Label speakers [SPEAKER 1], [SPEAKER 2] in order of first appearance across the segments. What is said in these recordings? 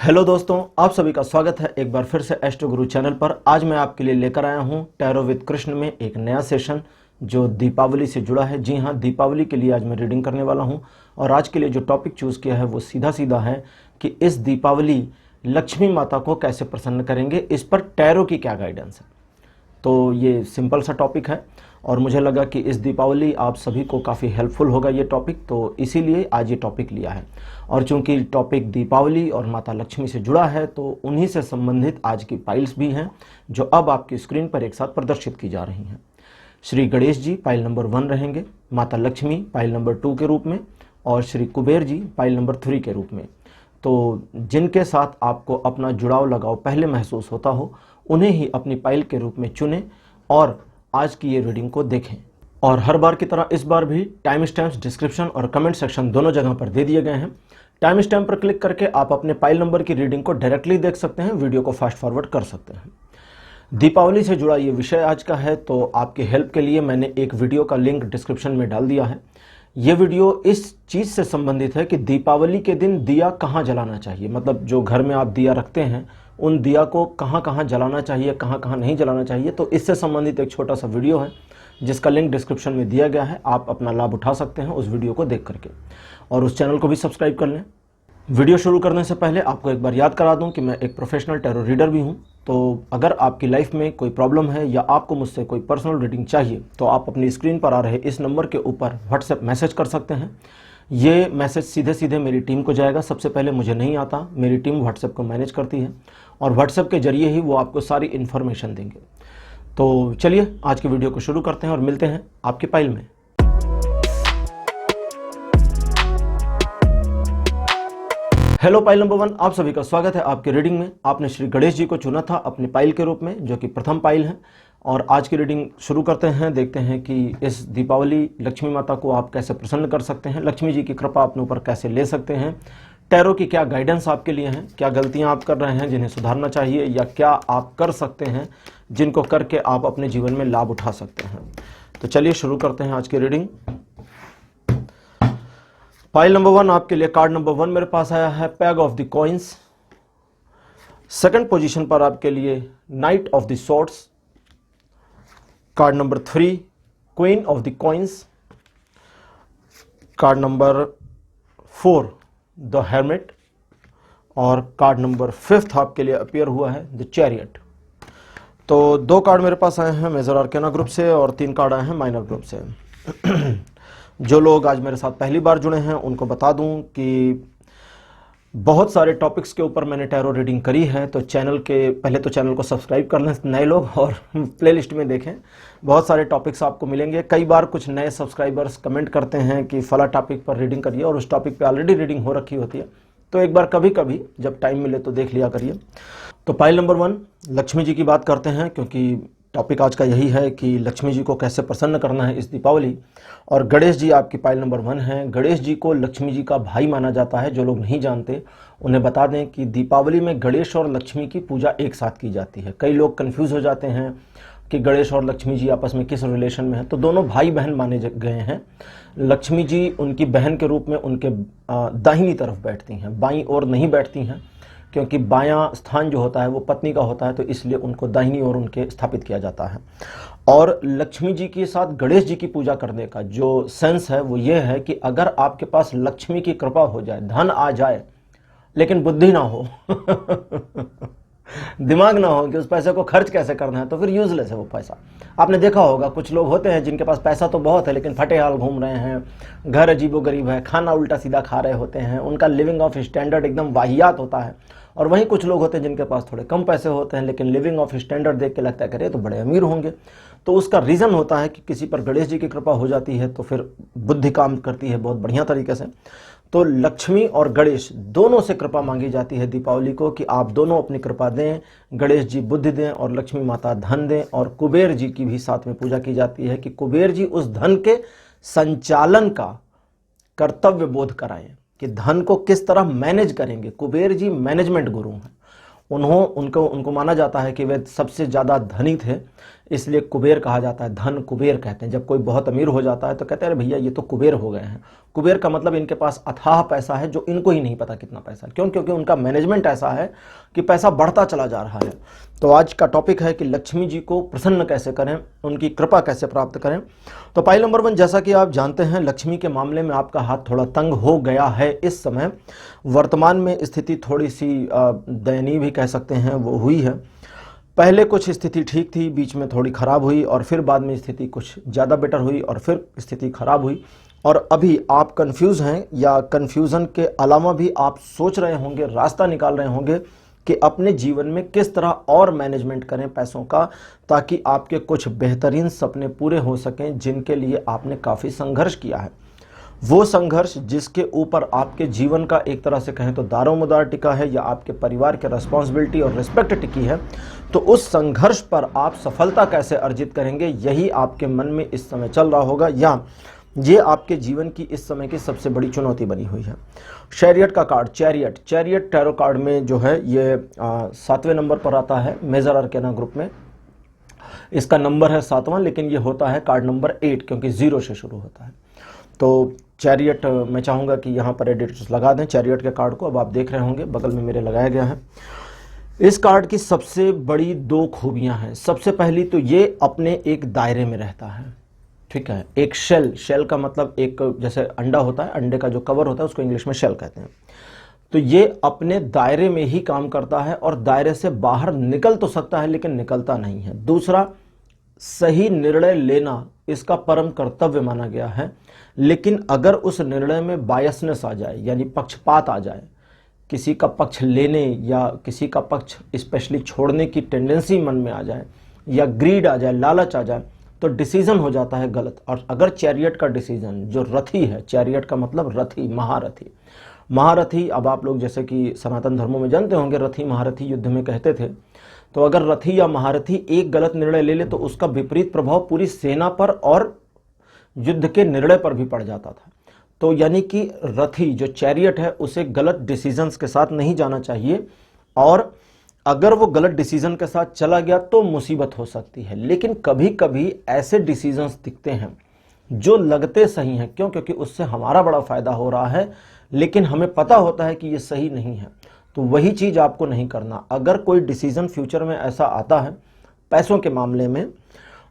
[SPEAKER 1] Hello दोस्तों, आप सभी का स्वागत है एक बार फिर से एस्ट्रो गुरु चैनल पर। आज मैं आपके लिए लेकर आया हूं टैरो विद कृष्ण में एक नया सेशन जो दीपावली से जुड़ा है। जी हां, दीपावली के लिए आज मैं रीडिंग करने वाला हूं और आज के लिए जो टॉपिक चूज़ किया है वो सीधा सीधा है कि इस दीपावली लक्ष्मी माता को कैसे प्रसन्न करेंगे, इस पर टैरो की क्या गाइडेंस है। तो ये सिंपल सा टॉपिक है और मुझे लगा कि इस दीपावली आप सभी को काफ़ी हेल्पफुल होगा ये टॉपिक, तो इसीलिए आज ये टॉपिक लिया है। और चूंकि टॉपिक दीपावली और माता लक्ष्मी से जुड़ा है तो उन्हीं से संबंधित आज की पाइल्स भी हैं जो अब आपकी स्क्रीन पर एक साथ प्रदर्शित की जा रही हैं। श्री गणेश जी पाइल नंबर 1 रहेंगे, माता लक्ष्मी पाइल नंबर 2 के रूप में और श्री कुबेर जी पाइल नंबर 3 के रूप में। तो जिनके साथ आपको अपना जुड़ाव लगाव पहले महसूस होता हो उन्हें ही अपनी पाइल के रूप में चुनें और आज की ये रीडिंग को देखें। और हर बार की तरह इस बार भी टाइम स्टैम्प्स डिस्क्रिप्शन और कमेंट सेक्शन दोनों जगह पर दे दिए गए हैं। टाइम स्टैम्प पर क्लिक करके आप अपने पाइल नंबर की रीडिंग को डायरेक्टली देख सकते हैं, वीडियो को फास्ट फॉरवर्ड कर सकते हैं। दीपावली से जुड़ा ये विषय आज का है, तो आपकी हेल्प के लिए मैंने एक वीडियो का लिंक डिस्क्रिप्शन में डाल दिया है। ये वीडियो इस चीज़ से संबंधित है कि दीपावली के दिन दिया कहाँ जलाना चाहिए, मतलब जो घर में आप दिया रखते हैं उन दिया को कहाँ कहाँ जलाना चाहिए, कहाँ कहाँ नहीं जलाना चाहिए। तो इससे संबंधित एक छोटा सा वीडियो है जिसका लिंक डिस्क्रिप्शन में दिया गया है, आप अपना लाभ उठा सकते हैं उस वीडियो को देख करके, और उस चैनल को भी सब्सक्राइब कर लें। वीडियो शुरू करने से पहले आपको एक बार याद करा दूं कि मैं एक प्रोफेशनल टैरो रीडर भी हूं, तो अगर आपकी लाइफ में कोई प्रॉब्लम है या आपको मुझसे कोई पर्सनल रीडिंग चाहिए तो आप अपनी स्क्रीन पर आ रहे इस नंबर के ऊपर व्हाट्सएप मैसेज कर सकते हैं। ये मैसेज सीधे सीधे मेरी टीम को जाएगा। सबसे पहले मुझे नहीं आता, मेरी टीम व्हाट्सएप को मैनेज करती है और व्हाट्सएप के जरिए ही वो आपको सारी इन्फॉर्मेशन देंगे। तो चलिए आज की वीडियो को शुरू करते हैं और मिलते हैं आपकी पाइल में। हेलो पाइल नंबर 1, आप सभी का स्वागत है आपकी रीडिंग में। आपने श्री गणेश जी को चुना था अपनी पाइल के रूप में, जो कि प्रथम पाइल है। और आज की रीडिंग शुरू करते हैं, देखते हैं कि इस दीपावली लक्ष्मी माता को आप कैसे प्रसन्न कर सकते हैं, लक्ष्मी जी की कृपा अपने ऊपर कैसे ले सकते हैं, टैरो की क्या गाइडेंस आपके लिए हैं, क्या गलतियां आप कर रहे हैं जिन्हें सुधारना चाहिए, या क्या आप कर सकते हैं जिनको करके आप अपने जीवन में लाभ उठा सकते हैं। तो चलिए शुरू करते हैं आज की रीडिंग। पाइल नंबर 1 आपके लिए कार्ड नंबर 1 मेरे पास आया है, page of the coins. Second position पर आपके लिए knight of the swords. Card number 3 queen of the coins. Card number 4 the hermit और कार्ड नंबर 5 आपके लिए अपीयर हुआ है द चैरियट। तो 2 कार्ड मेरे पास आए हैं मेजर आर्केना ग्रुप से और 3 कार्ड आए हैं माइनर ग्रुप से। जो लोग आज मेरे साथ पहली बार जुड़े हैं उनको बता दूं कि बहुत सारे टॉपिक्स के ऊपर मैंने टैरो रीडिंग करी है, तो चैनल के पहले तो चैनल को सब्सक्राइब कर लें नए लोग और प्लेलिस्ट में देखें, बहुत सारे टॉपिक्स आपको मिलेंगे। कई बार कुछ नए सब्सक्राइबर्स कमेंट करते हैं कि फला टॉपिक पर रीडिंग करिए और उस टॉपिक पे ऑलरेडी रीडिंग हो रखी होती है, तो एक बार कभी कभी जब टाइम मिले तो देख लिया करिए। तो पाइल नंबर 1 लक्ष्मी जी की बात करते हैं, क्योंकि टॉपिक आज का यही है कि लक्ष्मी जी को कैसे प्रसन्न करना है इस दीपावली। और गणेश जी आपकी पाइल नंबर 1 है। गणेश जी को लक्ष्मी जी का भाई माना जाता है। जो लोग नहीं जानते उन्हें बता दें कि दीपावली में गणेश और लक्ष्मी की पूजा एक साथ की जाती है। कई लोग कंफ्यूज हो जाते हैं कि गणेश और लक्ष्मी जी आपस में किस रिलेशन में है, तो दोनों भाई बहन माने गए हैं। लक्ष्मी जी उनकी बहन के रूप में उनके दाहिनी तरफ बैठती हैं, बाईं ओर नहीं बैठती हैं, क्योंकि बायां स्थान जो होता है वो पत्नी का होता है, तो इसलिए उनको दाहिनी ओर उनके स्थापित किया जाता है। और लक्ष्मी जी के साथ गणेश जी की पूजा करने का जो सेंस है वो ये है कि अगर आपके पास लक्ष्मी की कृपा हो जाए, धन आ जाए, लेकिन बुद्धि ना हो दिमाग ना हो कि उस पैसे को खर्च कैसे करना है, तो फिर यूजलेस है वो पैसा। आपने देखा होगा कुछ लोग होते हैं जिनके पास पैसा तो बहुत है लेकिन फटे हाल घूम रहे हैं, घर अजीबोगरीब है, खाना उल्टा सीधा खा रहे होते हैं, उनका लिविंग ऑफ स्टैंडर्ड एकदम वाहियात होता है। और वहीं कुछ लोग होते हैं जिनके पास थोड़े कम पैसे होते हैं लेकिन लिविंग ऑफ स्टैंडर्ड देख के लगता है करे तो बड़े अमीर होंगे। तो उसका रीज़न होता है कि किसी पर गणेश जी की कृपा हो जाती है तो फिर बुद्धि काम करती है बहुत बढ़िया तरीके से। तो लक्ष्मी और गणेश दोनों से कृपा मांगी जाती है दीपावली को कि आप दोनों अपनी कृपा दें, गणेश जी बुद्धि दें और लक्ष्मी माता धन दें। और कुबेर जी की भी साथ में पूजा की जाती है कि कुबेर जी उस धन के संचालन का कर्तव्य बोध कराएं कि धन को किस तरह मैनेज करेंगे। कुबेर जी मैनेजमेंट गुरु हैं। उनको माना जाता है कि वे सबसे ज़्यादा धनी थे, इसलिए कुबेर कहा जाता है, धन कुबेर कहते हैं। जब कोई बहुत अमीर हो जाता है तो कहते हैं अरे भैया ये तो कुबेर हो गए हैं। कुबेर का मतलब इनके पास अथाह पैसा है जो इनको ही नहीं पता कितना पैसा। क्यों? क्योंकि उनका मैनेजमेंट ऐसा है कि पैसा बढ़ता चला जा रहा है। तो आज का टॉपिक है कि लक्ष्मी जी को प्रसन्न कैसे करें, उनकी कृपा कैसे प्राप्त करें। तो पॉइंट नंबर 1, जैसा कि आप जानते हैं लक्ष्मी के मामले में आपका हाथ थोड़ा तंग हो गया है इस समय। वर्तमान में स्थिति थोड़ी सी दयनीय भी कह सकते हैं वो हुई है। पहले कुछ स्थिति ठीक थी, बीच में थोड़ी खराब हुई और फिर बाद में स्थिति कुछ ज़्यादा बेटर हुई और फिर स्थिति खराब हुई। और अभी आप कंफ्यूज हैं या कंफ्यूजन के अलावा भी आप सोच रहे होंगे, रास्ता निकाल रहे होंगे कि अपने जीवन में किस तरह और मैनेजमेंट करें पैसों का, ताकि आपके कुछ बेहतरीन सपने पूरे हो सकें जिनके लिए आपने काफ़ी संघर्ष किया है। वो संघर्ष जिसके ऊपर आपके जीवन का एक तरह से कहें तो दारोमदार टिका है या आपके परिवार के रिस्पॉन्सिबिलिटी और रिस्पेक्ट टिकी है। तो उस संघर्ष पर आप सफलता कैसे अर्जित करेंगे, यही आपके मन में इस समय चल रहा होगा या ये आपके जीवन की इस समय की सबसे बड़ी चुनौती बनी हुई है। चैरियट का कार्ड, चैरियट टैरो कार्ड में जो है ये 7वें नंबर पर आता है मेजर अरकेना ग्रुप में। इसका नंबर है 7वां, लेकिन ये होता है कार्ड नंबर 8 क्योंकि 0 से शुरू होता है। तो चैरियट मैं चाहूँगा कि यहाँ पर एडिटर्स लगा दें चैरियट के कार्ड को। अब आप देख रहे होंगे बगल में मेरे लगाया गया है। इस कार्ड की सबसे बड़ी 2 खूबियाँ हैं। सबसे पहली तो ये अपने एक दायरे में रहता है, ठीक है। एक शेल का मतलब एक जैसे अंडा होता है, अंडे का जो कवर होता है उसको इंग्लिश में शेल कहते हैं। तो ये अपने दायरे में ही काम करता है और दायरे से बाहर निकल तो सकता है लेकिन निकलता नहीं है। दूसरा, सही निर्णय लेना इसका परम कर्तव्य माना गया है, लेकिन अगर उस निर्णय में बायसनेस आ जाए यानी पक्षपात आ जाए, किसी का पक्ष लेने या किसी का पक्ष स्पेशली छोड़ने की टेंडेंसी मन में आ जाए या ग्रीड आ जाए, लालच आ जाए, तो डिसीजन हो जाता है गलत। और अगर चैरियट का डिसीजन जो रथी है, चैरियट का मतलब रथी, महारथी, अब आप लोग जैसे कि सनातन धर्मों में जानते होंगे रथी महारथी युद्ध में कहते थे। तो अगर रथी या महारथी एक गलत निर्णय ले ले तो उसका विपरीत प्रभाव पूरी सेना पर और युद्ध के निर्णय पर भी पड़ जाता था। तो यानी कि रथी जो चैरियट है उसे गलत डिसीजंस के साथ नहीं जाना चाहिए, और अगर वो गलत डिसीजन के साथ चला गया तो मुसीबत हो सकती है। लेकिन कभी कभी ऐसे डिसीजंस दिखते हैं जो लगते सही हैं। क्यों? क्योंकि उससे हमारा बड़ा फायदा हो रहा है, लेकिन हमें पता होता है कि ये सही नहीं है। तो वही चीज़ आपको नहीं करना। अगर कोई डिसीजन फ्यूचर में ऐसा आता है पैसों के मामले में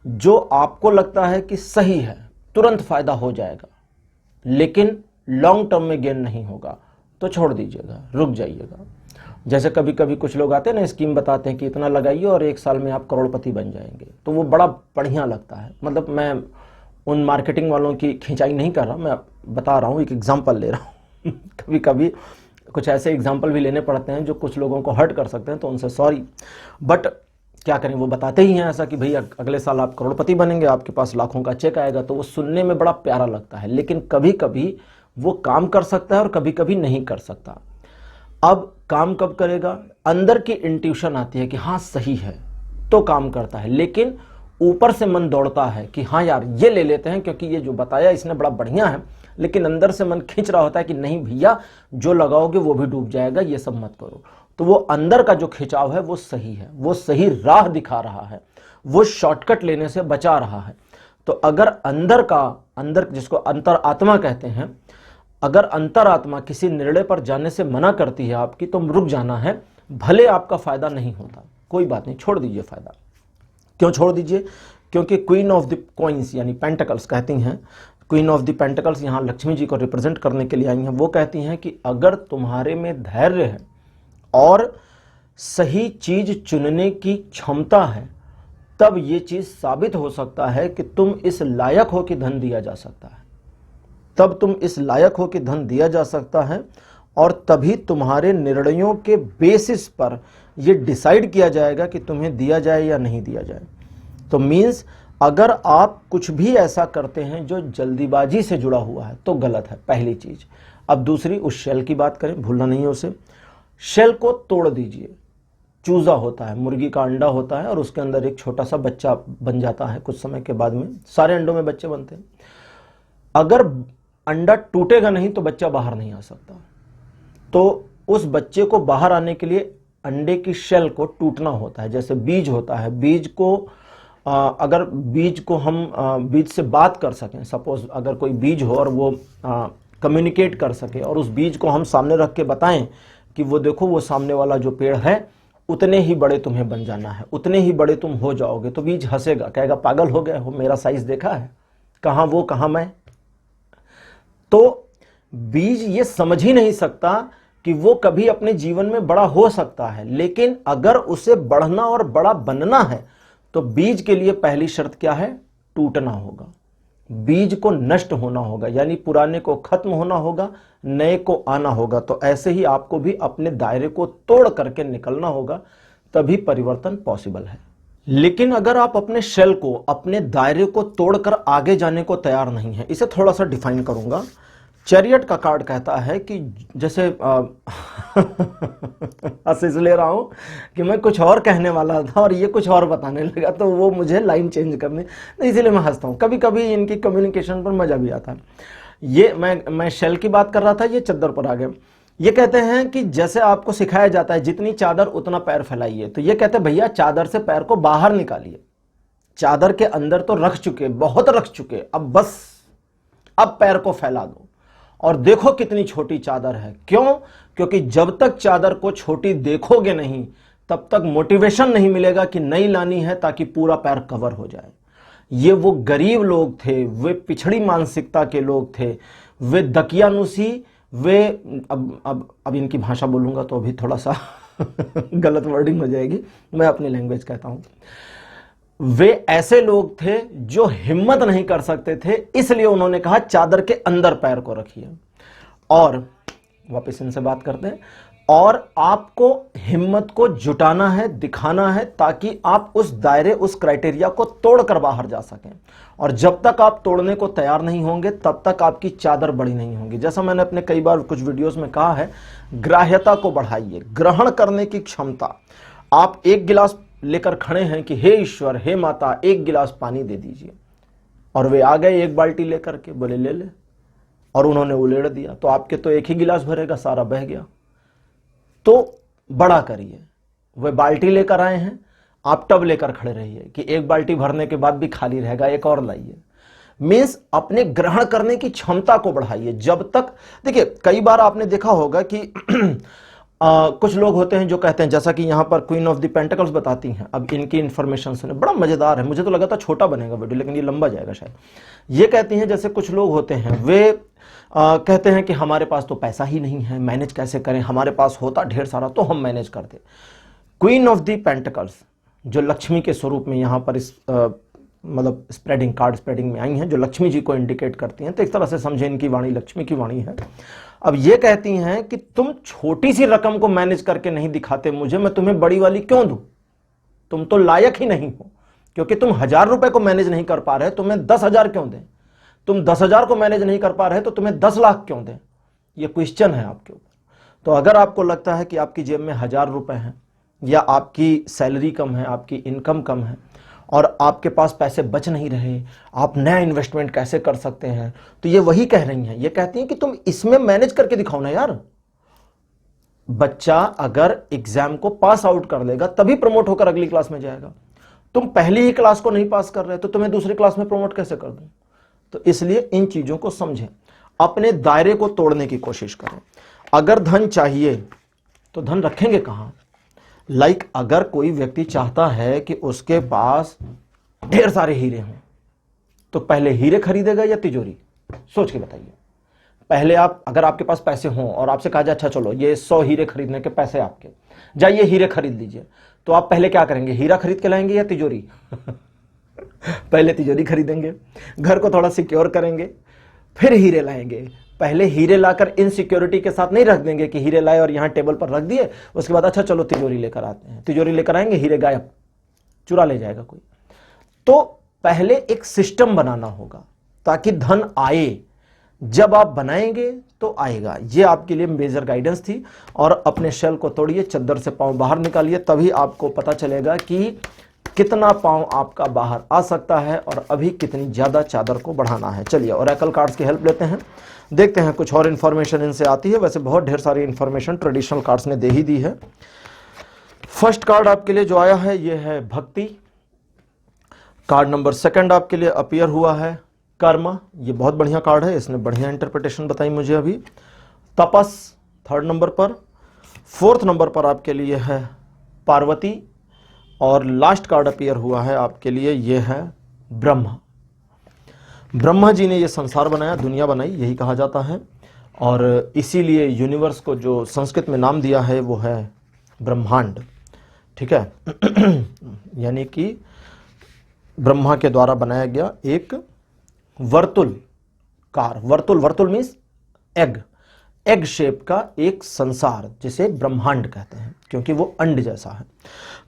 [SPEAKER 1] जो आपको लगता है कि सही है, तुरंत फायदा हो जाएगा, लेकिन लॉन्ग टर्म में गेन नहीं होगा, तो छोड़ दीजिएगा, रुक जाइएगा। जैसे कभी कभी कुछ लोग आते हैं ना, स्कीम बताते हैं कि इतना लगाइए और 1 साल में आप करोड़पति बन जाएंगे, तो वो बड़ा बढ़िया लगता है। मतलब मैं उन मार्केटिंग वालों की खिंचाई नहीं कर रहा, मैं बता रहा हूँ, एक एग्जांपल ले रहा हूँ। कभी कभी कुछ ऐसे एग्जांपल भी लेने पड़ते हैं जो कुछ लोगों को हर्ट कर सकते हैं, तो उनसे सॉरी, बट क्या करें, वो बताते ही हैं ऐसा कि भैया अगले साल आप करोड़पति बनेंगे, आपके पास लाखों का चेक आएगा। तो वो सुनने में बड़ा प्यारा लगता है, लेकिन कभी कभी वो काम कर सकता है और कभी कभी नहीं कर सकता। अब काम कब करेगा? अंदर की इंट्यूशन आती है कि हाँ सही है तो काम करता है, लेकिन ऊपर से मन दौड़ता है कि हाँ यार ये ले लेते हैं क्योंकि ये जो बताया इसने बड़ा बढ़िया है, लेकिन अंदर से मन खींच रहा होता है कि नहीं भैया जो लगाओगे वो भी डूब जाएगा, ये सब मत करो। तो वो अंदर का जो खिंचाव है वो सही है, वो सही राह दिखा रहा है, वो शॉर्टकट लेने से बचा रहा है। तो अगर अंदर जिसको अंतर आत्मा कहते हैं, अगर अंतरात्मा किसी निर्णय पर जाने से मना करती है आपकी, तो रुक जाना है, भले आपका फायदा नहीं होता, कोई बात नहीं, छोड़ दीजिए फायदा। क्यों छोड़ दीजिए? क्योंकि क्वीन ऑफ द कॉइन्स यानी पेंटिकल्स कहती हैं, क्वीन ऑफ द पेंटिकल्स यहाँ लक्ष्मी जी को रिप्रेजेंट करने के लिए आई हैं। वो कहती हैं कि अगर तुम्हारे में धैर्य है और सही चीज चुनने की क्षमता है, तब ये चीज साबित हो सकता है कि तुम इस लायक हो कि धन दिया जा सकता है, तब तुम इस लायक हो कि धन दिया जा सकता है, और तभी तुम्हारे निर्णयों के बेसिस पर यह डिसाइड किया जाएगा कि तुम्हें दिया जाए या नहीं दिया जाए। तो मीन्स अगर आप कुछ भी ऐसा करते हैं जो जल्दीबाजी से जुड़ा हुआ है तो गलत है, पहली चीज। अब दूसरी, उस शेल की बात करें, भूलना नहीं है उसे। शेल को तोड़ दीजिए। चूजा होता है, मुर्गी का अंडा होता है और उसके अंदर एक छोटा सा बच्चा बन जाता है। कुछ समय के बाद में सारे अंडों में बच्चे बनते हैं। अगर अंडा टूटेगा नहीं तो बच्चा बाहर नहीं आ सकता। तो उस बच्चे को बाहर आने के लिए अंडे की शेल को टूटना होता है। जैसे बीज होता है, बीज को अगर बीज को हम बीज से बात कर सकें, सपोज अगर कोई बीज हो और वो कम्युनिकेट कर सके और उस बीज को हम सामने रख के बताएं कि वो देखो वो सामने वाला जो पेड़ है उतने ही बड़े तुम्हें बन जाना है, उतने ही बड़े तुम हो जाओगे, तो बीज हंसेगा, कहेगा पागल हो गए हो, मेरा साइज देखा है, कहां वो कहां मैं। तो बीज ये समझ ही नहीं सकता कि वो कभी अपने जीवन में बड़ा हो सकता है, लेकिन अगर उसे बढ़ना और बड़ा बनना है तो बीज के लिए पहली शर्त क्या है? टूटना होगा, बीज को नष्ट होना होगा, यानी पुराने को खत्म होना होगा, नए को आना होगा। तो ऐसे ही आपको भी अपने दायरे को तोड़ करके निकलना होगा, तभी परिवर्तन पॉसिबल है। लेकिन अगर आप अपने शेल को, अपने दायरे को तोड़कर आगे जाने को तैयार नहीं है, इसे थोड़ा सा डिफाइन करूंगा। चैरियट का कार्ड कहता है कि जैसे हंस इसलिए रहा हूं कि मैं कुछ और कहने वाला था और ये कुछ और बताने लगा, तो वो मुझे लाइन चेंज करने, इसीलिए मैं हंसता हूं। कभी कभी इनकी कम्युनिकेशन पर मजा भी आता है। ये मैं शेल की बात कर रहा था, ये चद्दर पर आ गए। ये कहते हैं कि जैसे आपको सिखाया जाता है जितनी चादर उतना पैर फैलाइए, तो ये कहते हैं भैया चादर से पैर को बाहर निकालिए, चादर के अंदर तो रख चुके, बहुत रख चुके, अब बस अब पैर को फैला दो और देखो कितनी छोटी चादर है। क्यों? क्योंकि जब तक चादर को छोटी देखोगे नहीं तब तक मोटिवेशन नहीं मिलेगा कि नई लानी है ताकि पूरा पैर कवर हो जाए। ये वो गरीब लोग थे, वे पिछड़ी मानसिकता के लोग थे, वे दकियानुसी, वे अब इनकी भाषा बोलूंगा तो अभी थोड़ा सा गलत वर्डिंग हो जाएगी, मैं अपनी लैंग्वेज कहता हूं। वे ऐसे लोग थे जो हिम्मत नहीं कर सकते थे, इसलिए उन्होंने कहा चादर के अंदर पैर को रखिए। और वापस इनसे बात करते हैं, और आपको हिम्मत को जुटाना है, दिखाना है, ताकि आप उस दायरे, उस क्राइटेरिया को तोड़कर बाहर जा सकें। और जब तक आप तोड़ने को तैयार नहीं होंगे तब तक आपकी चादर बड़ी नहीं होगी। जैसा मैंने अपने कई बार कुछ वीडियोस में कहा है, ग्राह्यता को बढ़ाइए, ग्रहण करने की क्षमता। आप एक गिलास लेकर खड़े हैं कि हे ईश्वर, हे माता, एक गिलास पानी दे दीजिए, और वे आ गए एक बाल्टी लेकर के, बोले ले ले, और उन्होंने उलेड़ दिया, तो आपके तो एक ही गिलास भरेगा, सारा बह गया। तो बड़ा करिए। वे बाल्टी लेकर आए हैं, आप टब लेकर खड़े रहिए कि एक बाल्टी भरने के बाद भी खाली रहेगा, एक और लाइए। मीन्स अपने ग्रहण करने की क्षमता को बढ़ाइए। जब तक, देखिए कई बार आपने देखा होगा कि कुछ लोग होते हैं जो कहते हैं, जैसा कि यहां पर क्वीन ऑफ द पेंटिकल्स बताती हैं। अब इनकी इंफॉर्मेशन सुने, बड़ा मजेदार है, मुझे तो लगा था छोटा बनेगा वीडियो, लेकिन ये लंबा जाएगा शायद। ये कहती हैं, जैसे कुछ लोग होते हैं, वे कहते हैं कि हमारे पास तो पैसा ही नहीं है, मैनेज कैसे करें, हमारे पास होता ढेर सारा तो हम मैनेज करते। क्वीन ऑफ द पेंटिकल्स जो लक्ष्मी के स्वरूप में यहां पर इस मतलब स्प्रेडिंग कार्ड स्प्रेडिंग में आई हैं, जो लक्ष्मी जी को इंडिकेट करती हैं, तो इस तरह से समझे इनकी वाणी लक्ष्मी की वाणी है। अब ये कहती हैं कि तुम छोटी सी रकम को मैनेज करके नहीं दिखाते मुझे, मैं तुम्हें बड़ी वाली क्यों दूं? तुम तो लायक ही नहीं हो, क्योंकि तुम 1000 रुपए को मैनेज नहीं कर पा रहे, तुम्हें 10,000 क्यों दें? तुम 10,000 को मैनेज नहीं कर पा रहे तो तुम्हें 10 लाख क्यों दें? ये क्वेश्चन है आपके ऊपर। तो अगर आपको लगता है कि आपकी जेब में 1000 रुपए हैं, या आपकी सैलरी कम है, आपकी इनकम कम है, और आपके पास पैसे बच नहीं रहे, आप नया इन्वेस्टमेंट कैसे कर सकते हैं, तो ये वही कह रही हैं। ये कहती हैं कि तुम इसमें मैनेज करके दिखाओ ना यार। बच्चा अगर एग्जाम को पास आउट कर लेगा तभी प्रमोट होकर अगली क्लास में जाएगा। तुम पहली ही क्लास को नहीं पास कर रहे तो तुम्हें दूसरी क्लास में प्रमोट कैसे कर दूं? तो इसलिए इन चीजों को समझें, अपने दायरे को तोड़ने की कोशिश करें। अगर धन चाहिए तो धन रखेंगे कहां? अगर कोई व्यक्ति चाहता है कि उसके पास ढेर सारे हीरे हों, तो पहले हीरे खरीदेगा या तिजोरी? सोच के बताइए। पहले आप, अगर आपके पास पैसे हों और आपसे कहा जाए अच्छा चलो ये 100 हीरे खरीदने के पैसे आपके, जाइए हीरे खरीद लीजिए, तो आप पहले क्या करेंगे? हीरा खरीद के लाएंगे या तिजोरी? पहले तिजोरी खरीदेंगे, घर को थोड़ा सिक्योर करेंगे, फिर हीरे लाएंगे। पहले हीरे लाकर इनसिक्योरिटी के साथ नहीं रख देंगे कि हीरे लाए और यहां टेबल पर रख दिए, उसके बाद अच्छा चलो तिजोरी लेकर आते हैं। तिजोरी लेकर आएंगे, हीरे गायब, चुरा ले जाएगा कोई। तो पहले एक सिस्टम बनाना होगा ताकि धन आए। जब आप बनाएंगे तो आएगा। ये आपके लिए मेजर गाइडेंस थी। और अपने शेल को तोड़िए, चद्दर से पांव बाहर निकालिए, तभी आपको पता चलेगा कि कितना पांव आपका बाहर आ सकता है और अभी कितनी ज्यादा चादर को बढ़ाना है। चलिए ओरेकल कार्ड्स की हेल्प लेते हैं, देखते हैं कुछ और इंफॉर्मेशन इनसे आती है। वैसे बहुत ढेर सारी इंफॉर्मेशन ट्रेडिशनल कार्ड्स ने दे ही दी है। फर्स्ट कार्ड आपके लिए जो आया है ये है भक्ति। कार्ड नंबर 2 आपके लिए अपीयर हुआ है कर्म, ये बहुत बढ़िया कार्ड है, इसने बढ़िया इंटरप्रिटेशन बताई मुझे अभी। तपस 3rd नंबर पर। 4th नंबर पर आपके लिए है पार्वती, और लास्ट कार्ड अपीयर हुआ है आपके लिए, ये है ब्रह्मा। ब्रह्मा जी ने ये संसार बनाया, दुनिया बनाई, यही कहा जाता है, और इसीलिए यूनिवर्स को जो संस्कृत में नाम दिया है वो है ब्रह्मांड। ठीक है यानी कि ब्रह्मा के द्वारा बनाया गया एक वर्तुलकार, वर्तुल मीन्स एग शेप का एक संसार, जिसे ब्रह्मांड कहते हैं क्योंकि वो अंड जैसा है।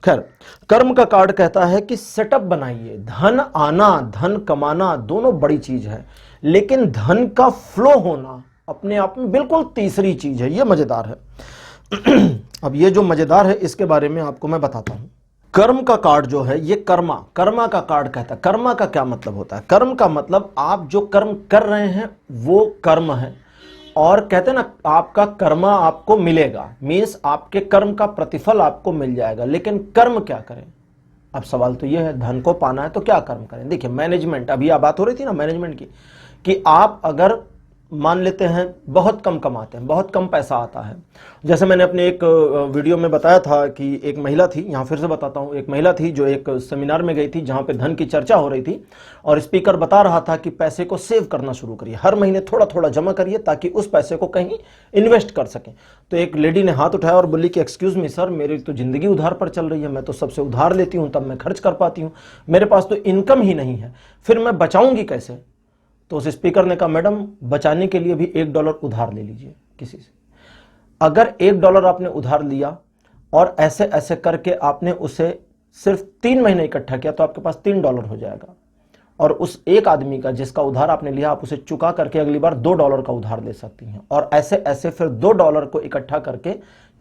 [SPEAKER 1] खैर, कर्म का कार्ड कहता है कि सेटअप बनाइए। धन आना, धन कमाना दोनों बड़ी चीज है, लेकिन धन का फ्लो होना अपने आप में बिल्कुल तीसरी चीज है। ये मजेदार है अब ये जो मजेदार है इसके बारे में आपको मैं बताता हूं। कर्म का कार्ड जो है ये कर्मा का कार्ड कहता है। कर्मा का क्या मतलब होता है? कर्म का मतलब आप जो कर्म कर रहे हैं वो कर्म है, और कहते हैं ना आपका कर्मा आपको मिलेगा, मीन्स आपके कर्म का प्रतिफल आपको मिल जाएगा। लेकिन कर्म क्या करें? अब सवाल तो ये है, धन को पाना है तो क्या कर्म करें? देखिए मैनेजमेंट, अभी आप बात हो रही थी ना मैनेजमेंट की, कि आप अगर मान लेते हैं बहुत कम कमाते हैं, बहुत कम पैसा आता है। जैसे मैंने अपने एक वीडियो में बताया था कि एक महिला थी, यहाँ फिर से बताता हूँ, एक महिला थी जो एक सेमिनार में गई थी जहाँ पे धन की चर्चा हो रही थी, और स्पीकर बता रहा था कि पैसे को सेव करना शुरू करिए, हर महीने थोड़ा थोड़ा जमा करिए ताकि उस पैसे को कहीं इन्वेस्ट कर सकें। तो एक लेडी ने हाथ उठाया और बोली कि एक्सक्यूज मी सर, मेरी तो जिंदगी उधार पर चल रही है, मैं तो सबसे उधार लेती हूँ तब मैं खर्च कर पाती हूँ, मेरे पास तो इनकम ही नहीं है, फिर मैं बचाऊंगी कैसे? तो उस स्पीकर ने कहा मैडम बचाने के लिए भी $1 उधार ले लीजिए किसी से। अगर $1 आपने उधार लिया और ऐसे ऐसे करके आपने उसे सिर्फ 3 महीने इकट्ठा किया तो आपके पास $3 हो जाएगा, और उस एक आदमी का जिसका उधार आपने लिया आप उसे चुका करके अगली बार $2 का उधार ले सकती हैं, और ऐसे ऐसे फिर $2 को इकट्ठा करके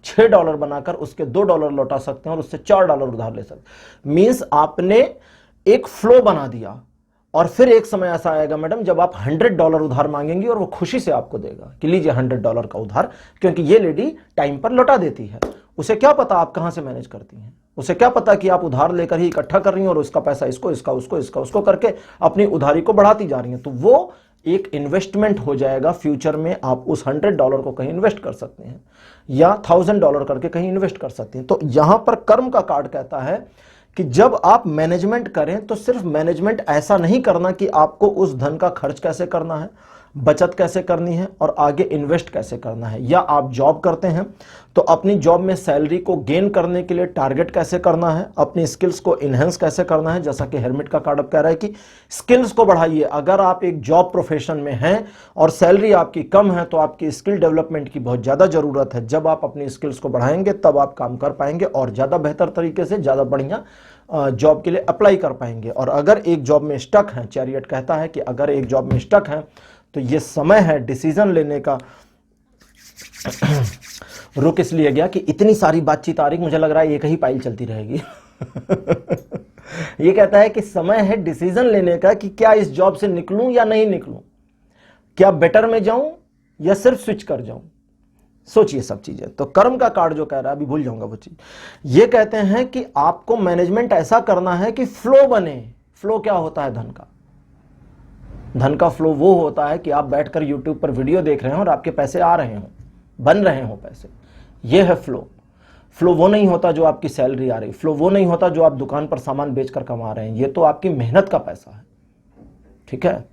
[SPEAKER 1] $6 बनाकर उसके $2 लौटा सकते हैं और उससे $4 उधार ले सकते हैं। मीन्स आपने एक फ्लो बना दिया, और फिर एक समय ऐसा आएगा मैडम जब आप $100 उधार मांगेंगी और वो खुशी से आपको देगा कि लीजिए $100 का उधार, क्योंकि ये लेडी टाइम पर लौटा देती है। उसे क्या पता आप कहां से मैनेज करती हैं, उसे क्या पता कि आप उधार लेकर ही इकट्ठा कर रही हैं और उसका पैसा इसको इसका उसको इसका उसको करके अपनी उधारी को बढ़ाती जा रही हैं। तो वो एक इन्वेस्टमेंट हो जाएगा, फ्यूचर में आप उस $100 को कहीं इन्वेस्ट कर सकते हैं या $1000 करके कहीं इन्वेस्ट कर सकते हैं। तो यहां पर कर्म का कार्ड कहता है कि जब आप मैनेजमेंट करें तो सिर्फ मैनेजमेंट ऐसा नहीं करना कि आपको उस धन का खर्च कैसे करना है, बचत कैसे करनी है और आगे इन्वेस्ट कैसे करना है। या आप जॉब करते हैं तो अपनी जॉब में सैलरी को गेन करने के लिए टारगेट कैसे करना है, अपनी स्किल्स को इनहेंस कैसे करना है। जैसा कि हेरमिट का कार्ड अब कह रहा है कि स्किल्स को बढ़ाइए। अगर आप एक जॉब प्रोफेशन में हैं और सैलरी आपकी कम है तो आपकी स्किल डेवलपमेंट की बहुत ज़्यादा ज़रूरत है। जब आप अपनी स्किल्स को बढ़ाएंगे तब आप काम कर पाएंगे और ज़्यादा बेहतर तरीके से, ज़्यादा बढ़िया जॉब के लिए अप्लाई कर पाएंगे। और अगर एक जॉब में स्टक हैं, चैरियट कहता है कि अगर एक जॉब में स्टक हैं तो ये समय है डिसीजन लेने का। रुक इसलिए गया कि इतनी सारी बातचीत आ रही, मुझे लग रहा है एक ही पाइल चलती रहेगी। ये कहता है कि समय है डिसीजन लेने का कि क्या इस जॉब से निकलूं या नहीं निकलूं, क्या बेटर में जाऊं या सिर्फ स्विच कर जाऊं। सोचिए सब चीजें। तो कर्म का कार्ड जो कह रहा है, अभी भूल जाऊंगा वो चीज, ये कहते हैं कि आपको मैनेजमेंट ऐसा करना है कि फ्लो बने। फ्लो क्या होता है? धन का। धन का फ्लो वो होता है कि आप बैठकर यूट्यूब पर वीडियो देख रहे हो और आपके पैसे आ रहे हो, बन रहे हो पैसे, ये है फ्लो। फ्लो वो नहीं होता जो आपकी सैलरी आ रही, फ्लो वो नहीं होता जो आप दुकान पर सामान बेचकर कमा रहे हैं, ये तो आपकी मेहनत का पैसा है। ठीक है।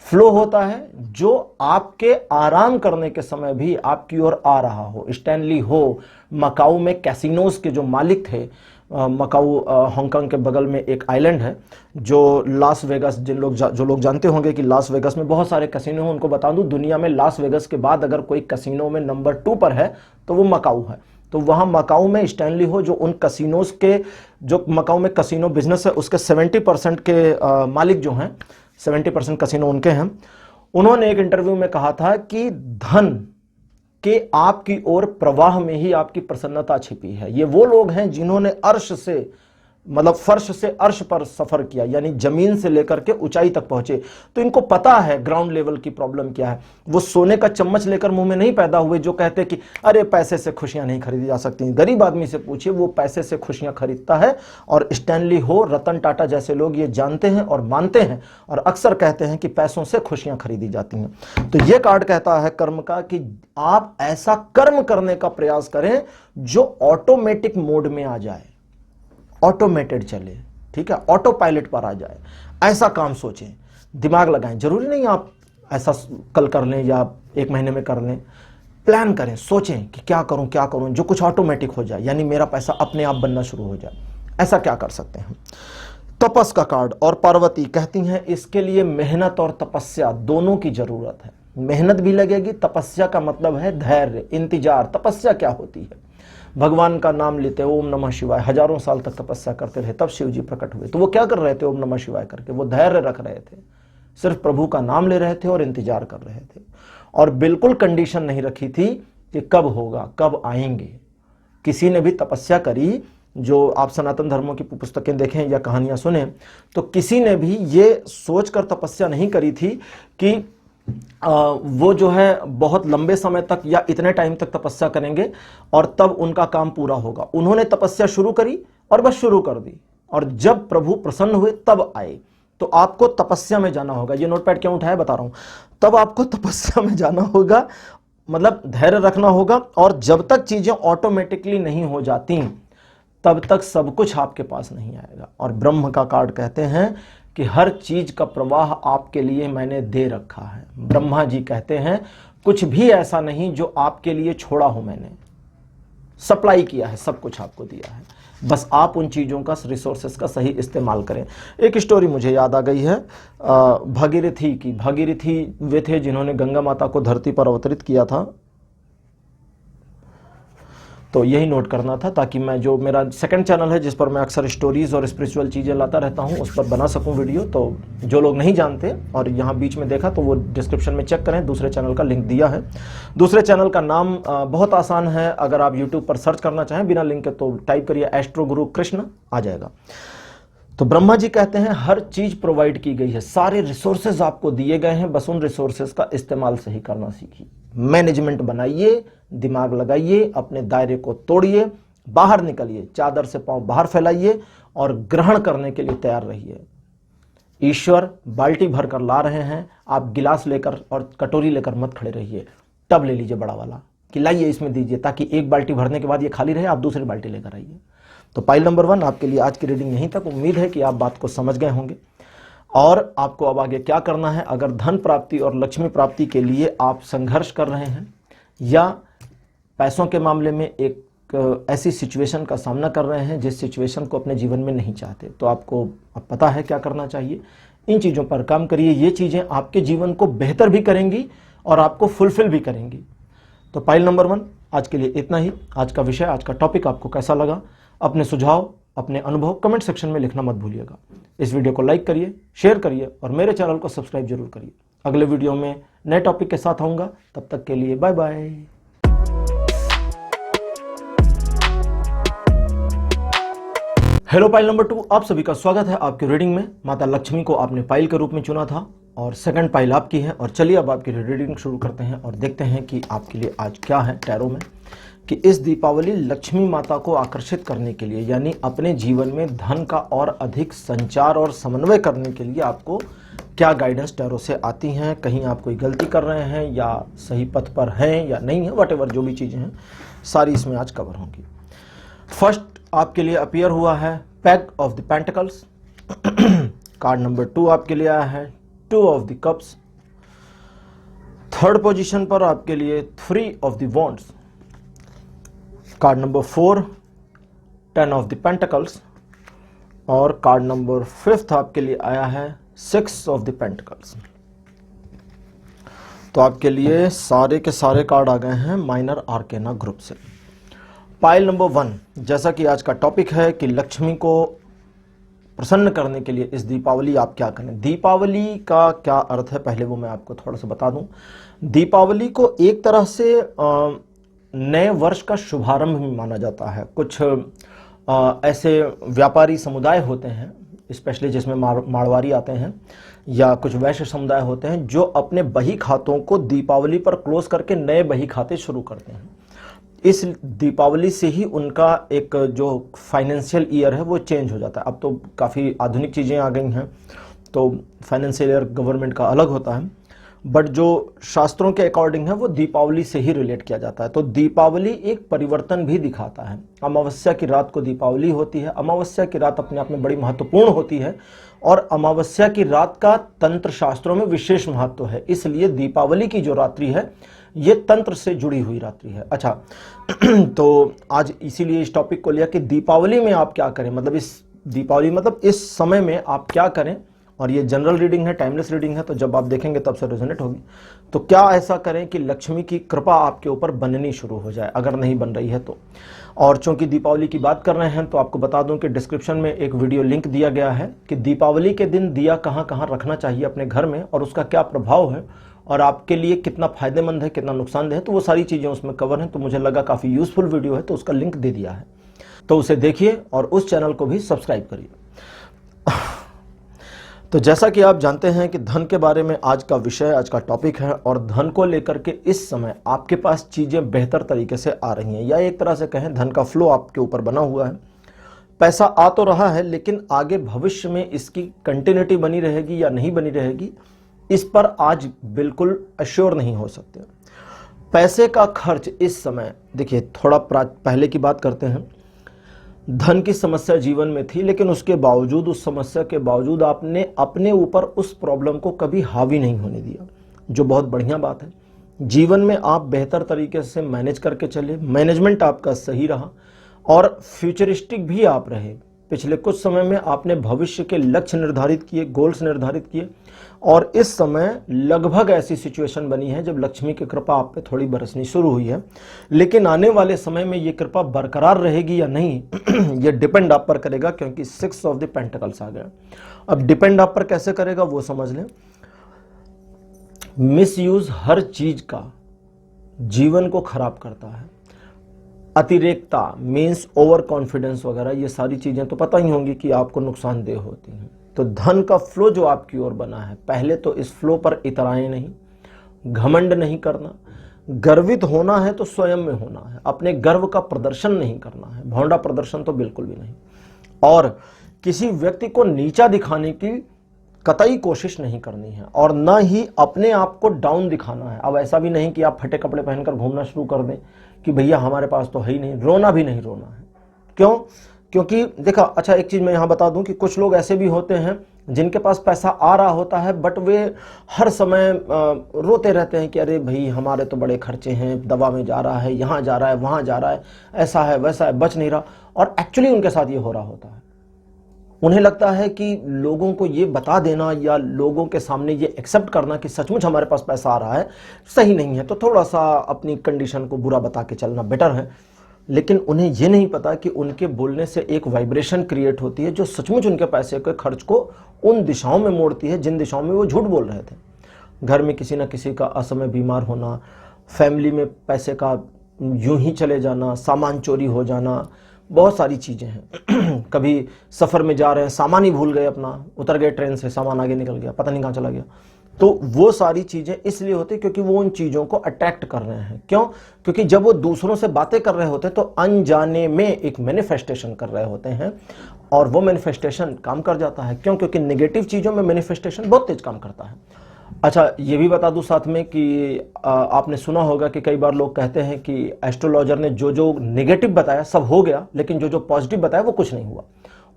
[SPEAKER 1] फ्लो होता है जो आपके आराम करने के समय भी आपकी ओर आ रहा हो। स्टैनली हो मकाऊ में कैसीनोज के जो मालिक थे, मकाऊ हांगकांग के बगल में एक आइलैंड है जो लास वेगस, जो लोग जानते होंगे कि लास वेगस में बहुत सारे कैसीनो हैं। उनको बता दूं, दुनिया में लास वेगस के बाद अगर कोई कैसीनो में नंबर 2 पर है तो वो मकाऊ है। तो वहाँ मकाऊ में स्टैनली हो, जो उन कैसीनोज के, जो मकाऊ में कैसीनो बिजनेस है उसके 70% के मालिक जो हैं, 70% कैसीनो उनके हैं। उन्होंने एक इंटरव्यू में कहा था कि धन के आपकी ओर प्रवाह में ही आपकी प्रसन्नता छिपी है। ये वो लोग हैं जिन्होंने अर्श से मतलब फर्श से अर्श पर सफर किया, यानी जमीन से लेकर के ऊंचाई तक पहुंचे। तो इनको पता है ग्राउंड लेवल की प्रॉब्लम क्या है। वो सोने का चम्मच लेकर मुंह में नहीं पैदा हुए जो कहते कि अरे पैसे से खुशियां नहीं खरीदी जा सकती। गरीब आदमी से पूछिए, वो पैसे से खुशियां खरीदता है। और स्टैनली हो, रतन टाटा जैसे लोग ये जानते हैं और मानते हैं और अक्सर कहते हैं कि पैसों से खुशियां खरीदी जाती हैं। तो ये कार्ड कहता है कर्म का कि आप ऐसा कर्म करने का प्रयास करें जो ऑटोमेटिक मोड में आ जाए, ऑटोमेटेड चले, ठीक है, ऑटो पायलट पर आ जाए। ऐसा काम सोचें, दिमाग लगाएं। जरूरी नहीं आप ऐसा कल कर लें या 1 महीने में कर लें। प्लान करें, सोचें कि क्या करूं जो कुछ ऑटोमेटिक हो जाए, यानी मेरा पैसा अपने आप बनना शुरू हो जाए। ऐसा क्या कर सकते हैं? तपस का कार्ड। और पार्वती कहती हैं इसके लिए मेहनत और तपस्या दोनों की जरूरत है। मेहनत भी लगेगी, तपस्या का मतलब है धैर्य, इंतजार। तपस्या क्या होती है? भगवान का नाम लेते, ओम नमः शिवाय, हजारों साल तक तपस्या करते रहे, तब शिव जी प्रकट हुए। तो वो क्या कर रहे थे ओम नमः शिवाय करके? वो धैर्य रख रहे थे, सिर्फ प्रभु का नाम ले रहे थे और इंतजार कर रहे थे। और बिल्कुल कंडीशन नहीं रखी थी कि कब होगा, कब आएंगे। किसी ने भी तपस्या करी, जो आप सनातन धर्मों की पुस्तकें देखें या कहानियां सुने, तो किसी ने भी ये सोचकर तपस्या नहीं करी थी कि वो जो है बहुत लंबे समय तक या इतने टाइम तक तपस्या करेंगे और तब उनका काम पूरा होगा। उन्होंने तपस्या शुरू करी और बस शुरू कर दी, और जब प्रभु प्रसन्न हुए तब आए। तो आपको तपस्या में जाना होगा। ये नोटपैड क्यों उठाया बता रहा हूं। तब आपको तपस्या में जाना होगा, मतलब धैर्य रखना होगा। और जब तक चीजें ऑटोमेटिकली नहीं हो जाती तब तक सब कुछ आपके पास नहीं आएगा। और ब्रह्म का कार्ड कहते हैं कि हर चीज का प्रवाह आपके लिए मैंने दे रखा है। ब्रह्मा जी कहते हैं कुछ भी ऐसा नहीं जो आपके लिए छोड़ा हो, मैंने सप्लाई किया है, सब कुछ आपको दिया है। बस आप उन चीजों का, रिसोर्सेस का सही इस्तेमाल करें। एक स्टोरी मुझे याद आ गई है भागीरथी की। भागीरथी वे थे जिन्होंने गंगा माता को धरती पर अवतरित किया था। तो यही नोट करना था ताकि मैं, जो मेरा सेकंड चैनल है जिस पर मैं अक्सर स्टोरीज और स्पिरिचुअल चीज़ें लाता रहता हूं, उस पर बना सकूं वीडियो। तो जो लोग नहीं जानते और यहाँ बीच में देखा तो वो डिस्क्रिप्शन में चेक करें, दूसरे चैनल का लिंक दिया है। दूसरे चैनल का नाम बहुत आसान है, अगर आप यूट्यूब पर सर्च करना चाहें बिना लिंक के तो टाइप करिए एस्ट्रो गुरु कृष्ण, आ जाएगा। तो ब्रह्मा जी कहते हैं हर चीज प्रोवाइड की गई है, सारे रिसोर्सेज आपको दिए गए हैं, बस उन रिसोर्सेज का इस्तेमाल सही करना सीखिए। मैनेजमेंट बनाइए, दिमाग लगाइए, अपने दायरे को तोड़िए, बाहर निकलिए, चादर से पांव बाहर फैलाइए और ग्रहण करने के लिए तैयार रहिए। ईश्वर बाल्टी भर कर ला रहे हैं, आप गिलास लेकर और कटोरी लेकर मत खड़े रहिए। टब ले लीजिए बड़ा वाला कि लाइए इसमें दीजिए, ताकि एक बाल्टी भरने के बाद ये खाली रहे, आप दूसरी बाल्टी लेकर आइए। तो पाइल नंबर 1 आपके लिए आज की रीडिंग यहीं तक। उम्मीद है कि आप बात को समझ गए होंगे और आपको अब आगे क्या करना है। अगर धन प्राप्ति और लक्ष्मी प्राप्ति के लिए आप संघर्ष कर रहे हैं या पैसों के मामले में एक ऐसी सिचुएशन का सामना कर रहे हैं जिस सिचुएशन को अपने जीवन में नहीं चाहते, तो आपको अब पता है क्या करना चाहिए। इन चीज़ों पर काम करिए, ये चीज़ें आपके जीवन को बेहतर भी करेंगी और आपको फुलफिल भी करेंगी। तो पाइल नंबर 1 आज के लिए इतना ही। आज का विषय, आज का टॉपिक आपको कैसा लगा? अपने सुझाव, अपने अनुभव कमेंट सेक्शन में लिखना मत भूलिएगा। इस वीडियो को लाइक करिए, शेयर करिए और मेरे चैनल को सब्सक्राइब जरूर करिए। अगले वीडियो में नए टॉपिक के साथ आऊँगा, तब तक के लिए bye bye. Hello pile number 2, आप सभी का स्वागत है आपकी रीडिंग में। माता लक्ष्मी को आपने पाइल के रूप में चुना था और सेकंड पाइल आपकी है। और चलिए अब आपकी रीडिंग शुरू करते हैं और देखते हैं कि आपके लिए आज क्या है टैरो में, कि इस दीपावली लक्ष्मी माता को आकर्षित करने के लिए, यानी अपने जीवन में धन का और अधिक संचार और समन्वय करने के लिए आपको क्या गाइडेंस टैरो से आती हैं। कहीं आप कोई गलती कर रहे हैं या सही पथ पर हैं या नहीं है, वटेवर जो भी चीज़ें हैं सारी इसमें आज कवर होंगी। फर्स्ट आपके लिए अपीयर हुआ है page of the pentacles. Card number 2 आपके लिए आया है 2 of the cups. Third position पर आपके लिए 3 of the wands. Card number 4 10 of the pentacles. और कार्ड नंबर 5 आपके लिए आया है 6 ऑफ द पेंटिकल्स। तो आपके लिए सारे के सारे कार्ड आ गए हैं माइनर आर्केना ग्रुप से। पाइल नंबर 1, जैसा कि आज का टॉपिक है कि लक्ष्मी को प्रसन्न करने के लिए इस दीपावली आप क्या करें। दीपावली का क्या अर्थ है पहले वो मैं आपको थोड़ा सा बता दूं। दीपावली को एक तरह से नए वर्ष का शुभारंभ भी माना जाता है। कुछ ऐसे व्यापारी समुदाय होते हैं, स्पेशली जिसमें मारवाड़ी आते हैं या कुछ वैश्य समुदाय होते हैं, जो अपने बही खातों को दीपावली पर क्लोज करके नए बही खाते शुरू करते हैं। इस दीपावली से ही उनका एक जो फाइनेंशियल ईयर है वो चेंज हो जाता है। अब तो काफ़ी आधुनिक चीज़ें आ गई हैं, तो फाइनेंशियल ईयर गवर्नमेंट का अलग होता है, बट जो शास्त्रों के अकॉर्डिंग है वो दीपावली से ही रिलेट किया जाता है। तो दीपावली एक परिवर्तन भी दिखाता है। अमावस्या की रात को दीपावली होती है। अमावस्या की रात अपने आप में बड़ी महत्वपूर्ण होती है और अमावस्या की रात का तंत्र शास्त्रों में विशेष महत्व है, इसलिए दीपावली की जो रात्रि है ये तंत्र से जुड़ी हुई रात्रि है। अच्छा तो आज इसीलिए इस टॉपिक को लिया कि दीपावली में आप क्या करें, मतलब इस दीपावली मतलब इस समय में आप क्या करें। और ये जनरल रीडिंग है, टाइमलेस रीडिंग है, तो जब आप देखेंगे तब से रेजोनेट होगी। तो क्या ऐसा करें कि लक्ष्मी की कृपा आपके ऊपर बननी शुरू हो जाए, अगर नहीं बन रही है तो। और चूंकि दीपावली की बात कर रहे हैं तो आपको बता दूं कि डिस्क्रिप्शन में एक वीडियो लिंक दिया गया है कि दीपावली के दिन दिया कहाँ कहाँ रखना चाहिए अपने घर में और उसका क्या प्रभाव है और आपके लिए कितना फायदेमंद है, कितना नुकसानदेह है, तो वो सारी चीज़ें उसमें कवर हैं। तो मुझे लगा काफ़ी यूजफुल वीडियो है, तो उसका लिंक दे दिया है, तो उसे देखिए और उस चैनल को भी सब्सक्राइब करिए। तो जैसा कि आप जानते हैं कि धन के बारे में आज का विषय, आज का टॉपिक है, और धन को लेकर के इस समय आपके पास चीज़ें बेहतर तरीके से आ रही हैं, या एक तरह से कहें धन का फ्लो आपके ऊपर बना हुआ है। पैसा आ तो रहा है, लेकिन आगे भविष्य में इसकी कंटिन्यूटी बनी रहेगी या नहीं बनी रहेगी, इस पर आज बिल्कुल अश्योर नहीं हो सकते। पैसे का खर्च इस समय, देखिए थोड़ा पहले की बात करते हैं। धन की समस्या जीवन में थी, लेकिन उसके बावजूद, उस समस्या के बावजूद आपने अपने ऊपर उस प्रॉब्लम को कभी हावी नहीं होने दिया, जो बहुत बढ़िया बात है। जीवन में आप बेहतर तरीके से मैनेज करके चले, मैनेजमेंट आपका सही रहा और फ्यूचरिस्टिक भी आप रहे। पिछले कुछ समय में आपने भविष्य के लक्ष्य निर्धारित किए, गोल्स निर्धारित किए, और इस समय लगभग ऐसी सिचुएशन बनी है जब लक्ष्मी की कृपा आप पे थोड़ी बरसनी शुरू हुई है। लेकिन आने वाले समय में ये कृपा बरकरार रहेगी या नहीं ये डिपेंड आप पर करेगा, क्योंकि 6 ऑफ द पेंटिकल्स आ गया। अब डिपेंड आप पर कैसे करेगा वो समझ लें। मिसयूज हर चीज का जीवन को खराब करता है। अतिरेकता मीन्स ओवर कॉन्फिडेंस वगैरह, ये सारी चीजें तो पता ही होंगी कि आपको नुकसानदेह होती हैं। तो धन का फ्लो जो आपकी ओर बना है, पहले तो इस फ्लो पर इतराएं नहीं, घमंड नहीं करना। गर्वित होना है तो स्वयं में होना है, अपने गर्व का प्रदर्शन नहीं करना है, भौंडा प्रदर्शन तो बिल्कुल भी नहीं। और किसी व्यक्ति को नीचा दिखाने की कतई कोशिश नहीं करनी है, और न ही अपने आप को डाउन दिखाना है। अब ऐसा भी नहीं कि आप फटे कपड़े पहनकर घूमना शुरू कर दें कि भैया हमारे पास तो है ही नहीं। रोना भी नहीं रोना है। क्यों? क्योंकि देखा, अच्छा एक चीज मैं यहां बता दूं कि कुछ लोग ऐसे भी होते हैं जिनके पास पैसा आ रहा होता है, बट वे हर समय रोते रहते हैं कि अरे भाई हमारे तो बड़े खर्चे हैं, दवा में जा रहा है, यहाँ जा रहा है, वहां जा रहा है, ऐसा है वैसा है, बच नहीं रहा। और एक्चुअली उनके साथ ये हो रहा होता है। उन्हें लगता है कि लोगों को ये बता देना या लोगों के सामने ये एक्सेप्ट करना कि सचमुच हमारे पास पैसा आ रहा है सही नहीं है, तो थोड़ा सा अपनी कंडीशन को बुरा बता के चलना बेटर है। लेकिन उन्हें ये नहीं पता कि उनके बोलने से एक वाइब्रेशन क्रिएट होती है जो सचमुच उनके पैसे के खर्च को उन दिशाओं में मोड़ती है जिन दिशाओं में वो झूठ बोल रहे थे। घर में किसी न किसी का असमय बीमार होना, फैमिली में पैसे का यूं ही चले जाना, सामान चोरी हो जाना, बहुत सारी चीज़ें हैं। कभी सफ़र में जा रहे हैं, सामान ही भूल गए अपना, उतर गए ट्रेन से, सामान आगे निकल गया, पता नहीं कहाँ चला गया। तो वो सारी चीज़ें इसलिए होती क्योंकि वो उन चीज़ों को अट्रैक्ट कर रहे हैं। क्यों? क्योंकि जब वो दूसरों से बातें कर रहे होते हैं तो अनजाने में एक मैनिफेस्टेशन कर रहे होते हैं, और वो मैनिफेस्टेशन काम कर जाता है। क्यों? क्योंकि नेगेटिव चीज़ों में मैनिफेस्टेशन बहुत तेज काम करता है। अच्छा ये भी बता दूं साथ में कि आपने सुना होगा कि कई बार लोग कहते हैं कि एस्ट्रोलॉजर ने जो जो नेगेटिव बताया सब हो गया, लेकिन जो जो पॉजिटिव बताया वो कुछ नहीं हुआ।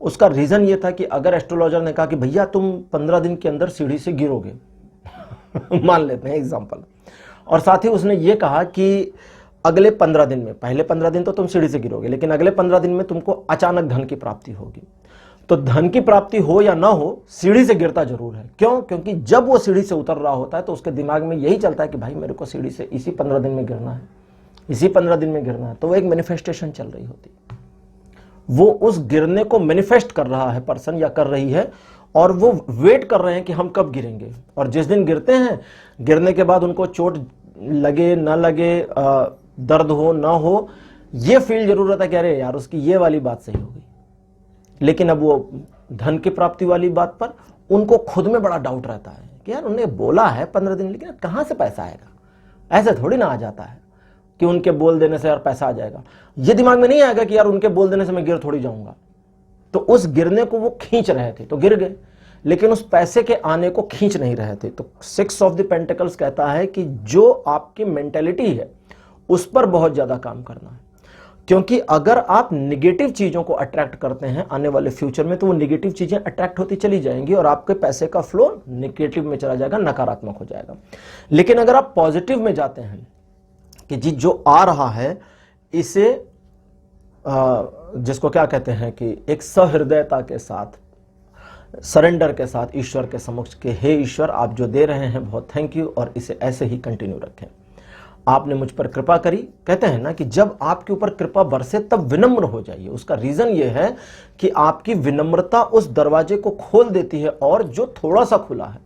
[SPEAKER 1] उसका रीज़न ये था कि अगर एस्ट्रोलॉजर ने कहा कि भैया तुम 15 दिन के अंदर सीढ़ी से गिरोगे मान लेते हैं एग्जाम्पल, और साथ ही उसने ये कहा कि अगले 15 दिन में, पहले 15 दिन तो तुम सीढ़ी से गिरोगे, लेकिन अगले 15 दिन में तुमको अचानक धन की प्राप्ति होगी। तो धन की प्राप्ति हो या ना हो, सीढ़ी से गिरता जरूर है। क्यों? क्योंकि जब वो सीढ़ी से उतर रहा होता है तो उसके दिमाग में यही चलता है कि भाई मेरे को सीढ़ी से इसी 15 दिन में गिरना है, इसी 15 दिन में गिरना है। तो वो एक मैनिफेस्टेशन चल रही होती है, वो उस गिरने को मैनिफेस्ट कर रहा है पर्सन या कर रही है, और वो वेट कर रहे हैं कि हम कब गिरेंगे। और जिस दिन गिरते हैं, गिरने के बाद उनको चोट लगे ना लगे, दर्द हो ना हो, ये फील जरूर रहता है कि अरे यार उसकी ये वाली बात सही होगी। लेकिन अब वो धन की प्राप्ति वाली बात पर उनको खुद में बड़ा डाउट रहता है कि यार उन्होंने बोला है 15 दिन, लेकिन कहां से पैसा आएगा। ऐसे थोड़ी ना आ जाता है कि उनके बोल देने से यार पैसा आ जाएगा। ये दिमाग में नहीं आएगा कि यार उनके बोल देने से मैं गिर थोड़ी जाऊंगा। तो उस गिरने को वो खींच रहे थे तो गिर गए, लेकिन उस पैसे के आने को खींच नहीं रहे थे। तो 6 ऑफ द पेंटिकल्स कहता है कि जो आपकी मेंटेलिटी है उस पर बहुत ज्यादा काम करना है, क्योंकि अगर आप निगेटिव चीजों को अट्रैक्ट करते हैं आने वाले फ्यूचर में, तो वो निगेटिव चीजें अट्रैक्ट होती चली जाएंगी और आपके पैसे का फ्लो निगेटिव में चला जाएगा, नकारात्मक हो जाएगा। लेकिन अगर आप पॉजिटिव में जाते हैं कि जी जो आ रहा है इसे जिसको क्या कहते हैं कि एक सहृदयता के साथ, सरेंडर के साथ ईश्वर के समक्ष के हे ईश्वर आप जो दे रहे हैं बहुत थैंक यू, और इसे ऐसे ही कंटिन्यू रखें। आपने मुझ पर कृपा करी। कहते हैं ना कि जब आपके ऊपर कृपा बरसे तब विनम्र हो जाइए। उसका रीजन यह है कि आपकी विनम्रता उस दरवाजे को खोल देती है, और जो थोड़ा सा खुला है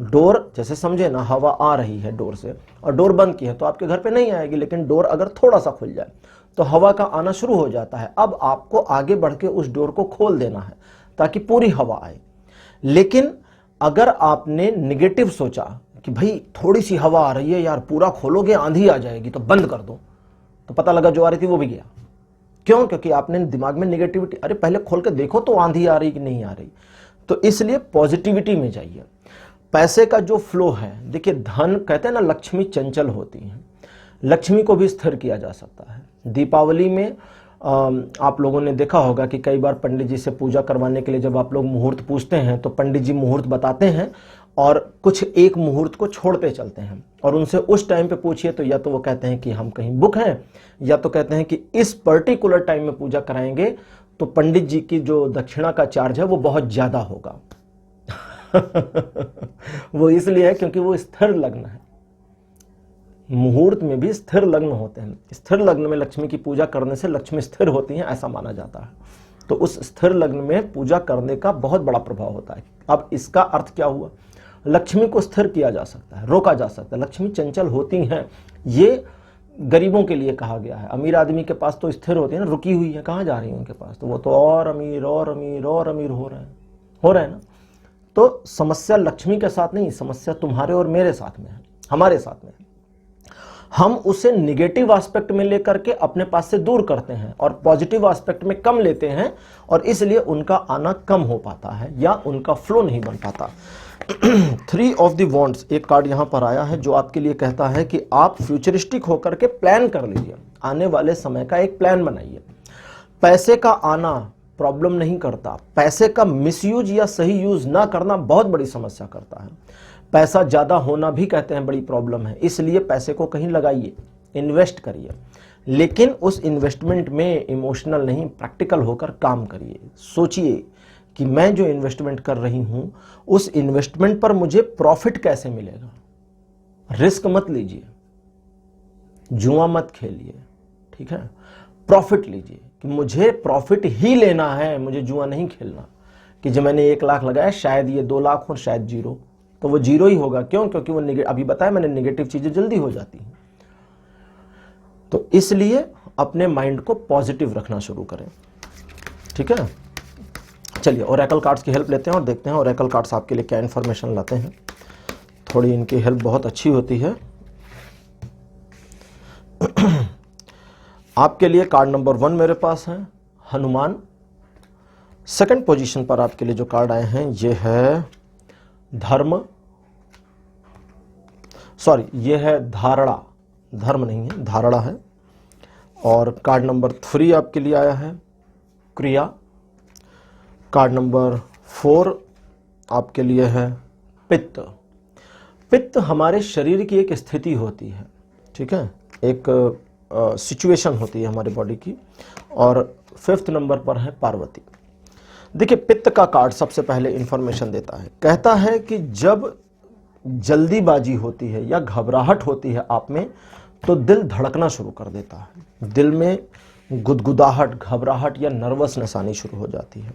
[SPEAKER 1] डोर, जैसे समझे ना हवा आ रही है डोर से और डोर बंद की है तो आपके घर पे नहीं आएगी, लेकिन डोर अगर थोड़ा सा खुल जाए तो हवा का आना शुरू हो जाता है। अब आपको आगे बढ़ के उस डोर को खोल देना है ताकि पूरी हवा आए। लेकिन अगर आपने निगेटिव सोचा कि भाई थोड़ी सी हवा आ रही है यार, पूरा खोलोगे आंधी आ जाएगी तो बंद कर दो, तो पता लगा जो आ रही थी वो भी गया। क्यों? क्योंकि आपने दिमाग में निगेटिविटी, अरे पहले खोल के देखो तो आंधी आ रही कि नहीं आ रही। तो इसलिए पॉजिटिविटी में जाइए। पैसे का जो फ्लो है, देखिए धन कहते हैं ना लक्ष्मी चंचल होती है, लक्ष्मी को भी स्थिर किया जा सकता है। दीपावली में आप लोगों ने देखा होगा कि कई बार पंडित जी से पूजा करवाने के लिए जब आप लोग मुहूर्त पूछते हैं तो पंडित जी मुहूर्त बताते हैं और कुछ एक मुहूर्त को छोड़ते चलते हैं, और उनसे उस टाइम पे पूछिए तो या तो वो कहते हैं कि हम कहीं बुक हैं, या तो कहते हैं कि इस पर्टिकुलर टाइम में पूजा कराएंगे तो पंडित जी की जो दक्षिणा का चार्ज है वो बहुत ज्यादा होगा। वो इसलिए है क्योंकि वो स्थिर लग्न है। मुहूर्त में भी स्थिर लग्न होते हैं। स्थिर लग्न में लक्ष्मी की पूजा करने से लक्ष्मी स्थिर होती हैं, ऐसा माना जाता है। तो उस स्थिर लग्न में पूजा करने का बहुत बड़ा प्रभाव होता है। अब इसका अर्थ क्या हुआ? लक्ष्मी को स्थिर किया जा सकता है, रोका जा सकता है। लक्ष्मी चंचल होती हैं, ये गरीबों के लिए कहा गया है। अमीर आदमी के पास तो स्थिर होती है ना, रुकी हुई है, कहाँ जा रही है उनके पास, तो वो तो और अमीर और अमीर और अमीर हो रहे हैं ना। तो समस्या लक्ष्मी के साथ नहीं, समस्या तुम्हारे और मेरे साथ में है, हमारे साथ में है। हम उसे निगेटिव एस्पेक्ट में लेकर के अपने पास से दूर करते हैं और पॉजिटिव एस्पेक्ट में कम लेते हैं, और इसलिए उनका आना कम हो पाता है या उनका फ्लो नहीं बन पाता। 3 ऑफ द वॉन्ड्स एक कार्ड यहां पर आया है जो आपके लिए कहता है कि आप फ्यूचरिस्टिक होकर के प्लान कर लीजिए, आने वाले समय का एक प्लान बनाइए। पैसे का आना प्रॉब्लम नहीं करता, पैसे का मिसयूज या सही यूज ना करना बहुत बड़ी समस्या करता है। पैसा ज्यादा होना भी कहते हैं बड़ी प्रॉब्लम है, इसलिए पैसे को कहीं लगाइए, इन्वेस्ट करिए, लेकिन उस इन्वेस्टमेंट में इमोशनल नहीं, प्रैक्टिकल होकर काम करिए। सोचिए कि मैं जो इन्वेस्टमेंट कर रही हूं उस इन्वेस्टमेंट पर मुझे प्रॉफिट कैसे मिलेगा। रिस्क मत लीजिए, जुआ मत खेलिए, ठीक है, प्रॉफिट लीजिए कि मुझे प्रॉफिट ही लेना है, मुझे जुआ नहीं खेलना कि जब मैंने 1 लाख लगाया शायद ये 2 लाख हो, शायद 0, तो वो 0 ही होगा। क्यों? क्योंकि वो अभी बताया मैंने, निगेटिव चीजें जल्दी हो जाती हैं। तो इसलिए अपने माइंड को पॉजिटिव रखना शुरू करें, ठीक है। चलिए ओरेकल कार्ड्स की हेल्प लेते हैं और देखते हैं ओरेकल कार्ड्स आपके लिए क्या इंफॉर्मेशन लाते हैं। थोड़ी इनकी हेल्प बहुत अच्छी होती है। आपके लिए कार्ड नंबर 1 मेरे पास है हनुमान। सेकंड पोजीशन पर आपके लिए जो कार्ड आए हैं ये है धर्म, सॉरी ये है धारणा, धर्म नहीं है, धारणा है। और कार्ड नंबर 3 आपके लिए आया है क्रिया। कार्ड नंबर 4 आपके लिए है पित्त। पित्त हमारे शरीर की एक स्थिति होती है, ठीक है, एक सिचुएशन होती है हमारी बॉडी की। और 5th नंबर पर है पार्वती। देखिए पित्त का कार्ड सबसे पहले इंफॉर्मेशन देता है, कहता है कि जब जल्दीबाजी होती है या घबराहट होती है आप में तो दिल धड़कना शुरू कर देता है, दिल में गुदगुदाहट, घबराहट या नर्वसनेस आनी शुरू हो जाती है।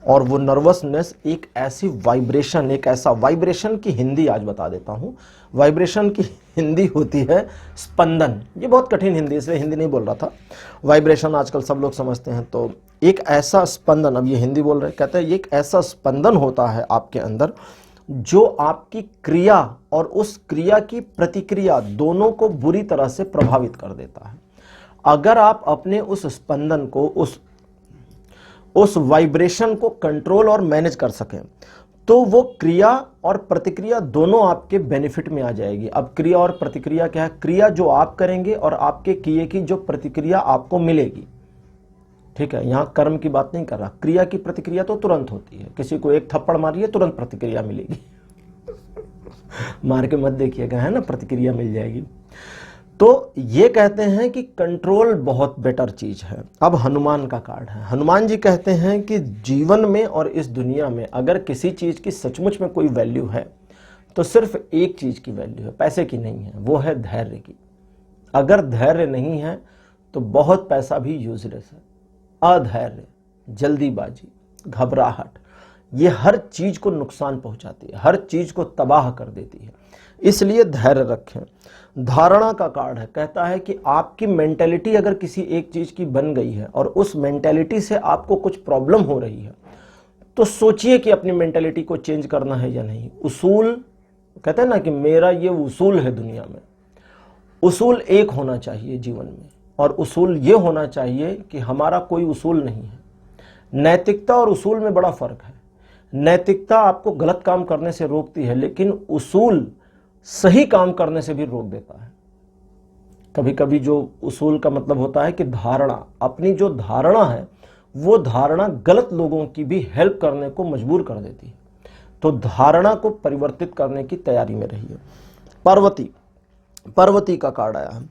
[SPEAKER 1] और वो नर्वसनेस एक ऐसी वाइब्रेशन, एक ऐसा वाइब्रेशन की हिंदी आज बता देता हूं। वाइब्रेशन की हिंदी होती है स्पंदन। ये बहुत कठिन हिंदी, इसलिए हिंदी नहीं बोल रहा था। वाइब्रेशन आजकल सब लोग समझते हैं। तो एक ऐसा स्पंदन, अब ये हिंदी बोल रहे, कहते हैं ये एक ऐसा स्पंदन होता है आपके अंदर जो आपकी क्रिया और उस क्रिया की प्रतिक्रिया दोनों को बुरी तरह से प्रभावित कर देता है। अगर आप अपने उस स्पंदन को, उस वाइब्रेशन को कंट्रोल और मैनेज कर सकें तो वो क्रिया और प्रतिक्रिया दोनों आपके बेनिफिट में आ जाएगी। अब क्रिया और प्रतिक्रिया क्या है? क्रिया जो आप करेंगे और आपके किए की जो प्रतिक्रिया आपको मिलेगी, ठीक है। यहां कर्म की बात नहीं कर रहा। क्रिया की प्रतिक्रिया तो तुरंत होती है। किसी को एक थप्पड़ मारिए, तुरंत प्रतिक्रिया मिलेगी। मार के मत देखिएगा, है ना, प्रतिक्रिया मिल जाएगी। तो ये कहते हैं कि कंट्रोल बहुत बेटर चीज है। अब हनुमान का कार्ड है। हनुमान जी कहते हैं कि जीवन में और इस दुनिया में अगर किसी चीज की सचमुच में कोई वैल्यू है तो सिर्फ एक चीज की वैल्यू है, पैसे की नहीं है, वो है धैर्य की। अगर धैर्य नहीं है तो बहुत पैसा भी यूजलेस है। अधैर्य, जल्दीबाजी, घबराहट, ये हर चीज को नुकसान पहुंचाती है, हर चीज को तबाह कर देती है। इसलिए धैर्य रखें। धारणा का कार्ड है, कहता है कि आपकी मेंटेलिटी अगर किसी एक चीज की बन गई है और उस मेंटेलिटी से आपको कुछ प्रॉब्लम हो रही है तो सोचिए कि अपनी मेंटेलिटी को चेंज करना है या नहीं। उसूल, कहते हैं ना कि मेरा ये उसूल है दुनिया में। उसूल एक होना चाहिए जीवन में, और उसूल ये होना चाहिए कि हमारा कोई उसूल नहीं है। नैतिकता और उसूल में बड़ा फर्क है। नैतिकता आपको गलत काम करने से रोकती है, लेकिन उसूल सही काम करने से भी रोक देता है। कभी कभी जो उसूल का मतलब होता है कि धारणा, अपनी जो धारणा है वो धारणा गलत लोगों की भी हेल्प करने को मजबूर कर देती है। तो धारणा को परिवर्तित करने की तैयारी में रहिए। पार्वती का कार्ड आया है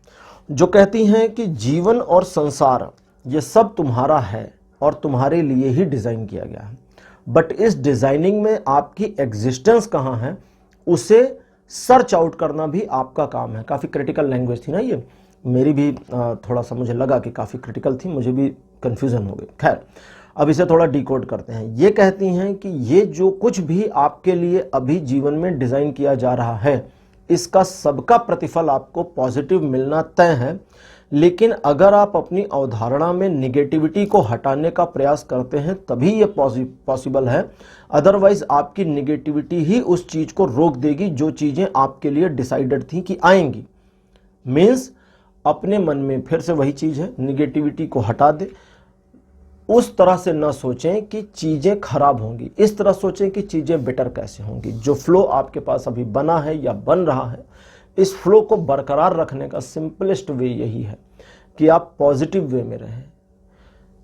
[SPEAKER 1] जो कहती हैं कि जीवन और संसार ये सब तुम्हारा है और तुम्हारे लिए ही डिजाइन किया गया है, बट इस डिजाइनिंग में आपकी एग्जिस्टेंस कहाँ है उसे सर्च आउट करना भी आपका काम है। काफ़ी क्रिटिकल लैंग्वेज थी ना ये, मेरी भी थोड़ा सा मुझे लगा कि काफ़ी क्रिटिकल थी, मुझे भी कन्फ्यूज़न हो गई। खैर, अब इसे थोड़ा डिकोड करते हैं। ये कहती हैं कि ये जो कुछ भी आपके लिए अभी जीवन में डिज़ाइन किया जा रहा है इसका सबका प्रतिफल आपको पॉजिटिव मिलना तय है, लेकिन अगर आप अपनी अवधारणा में निगेटिविटी को हटाने का प्रयास करते हैं तभी ये पॉसिबल है। अदरवाइज आपकी निगेटिविटी ही उस चीज को रोक देगी जो चीजें आपके लिए डिसाइडेड थी कि आएंगी। मीन्स अपने मन में फिर से वही चीज है, निगेटिविटी को हटा दे। उस तरह से ना सोचें कि चीजें खराब होंगी, इस तरह सोचें कि चीजें बेटर कैसे होंगी। जो फ्लो आपके पास अभी बना है या बन रहा है, इस फ्लो को बरकरार रखने का सिंपलेस्ट वे यही है कि आप पॉजिटिव वे में रहें,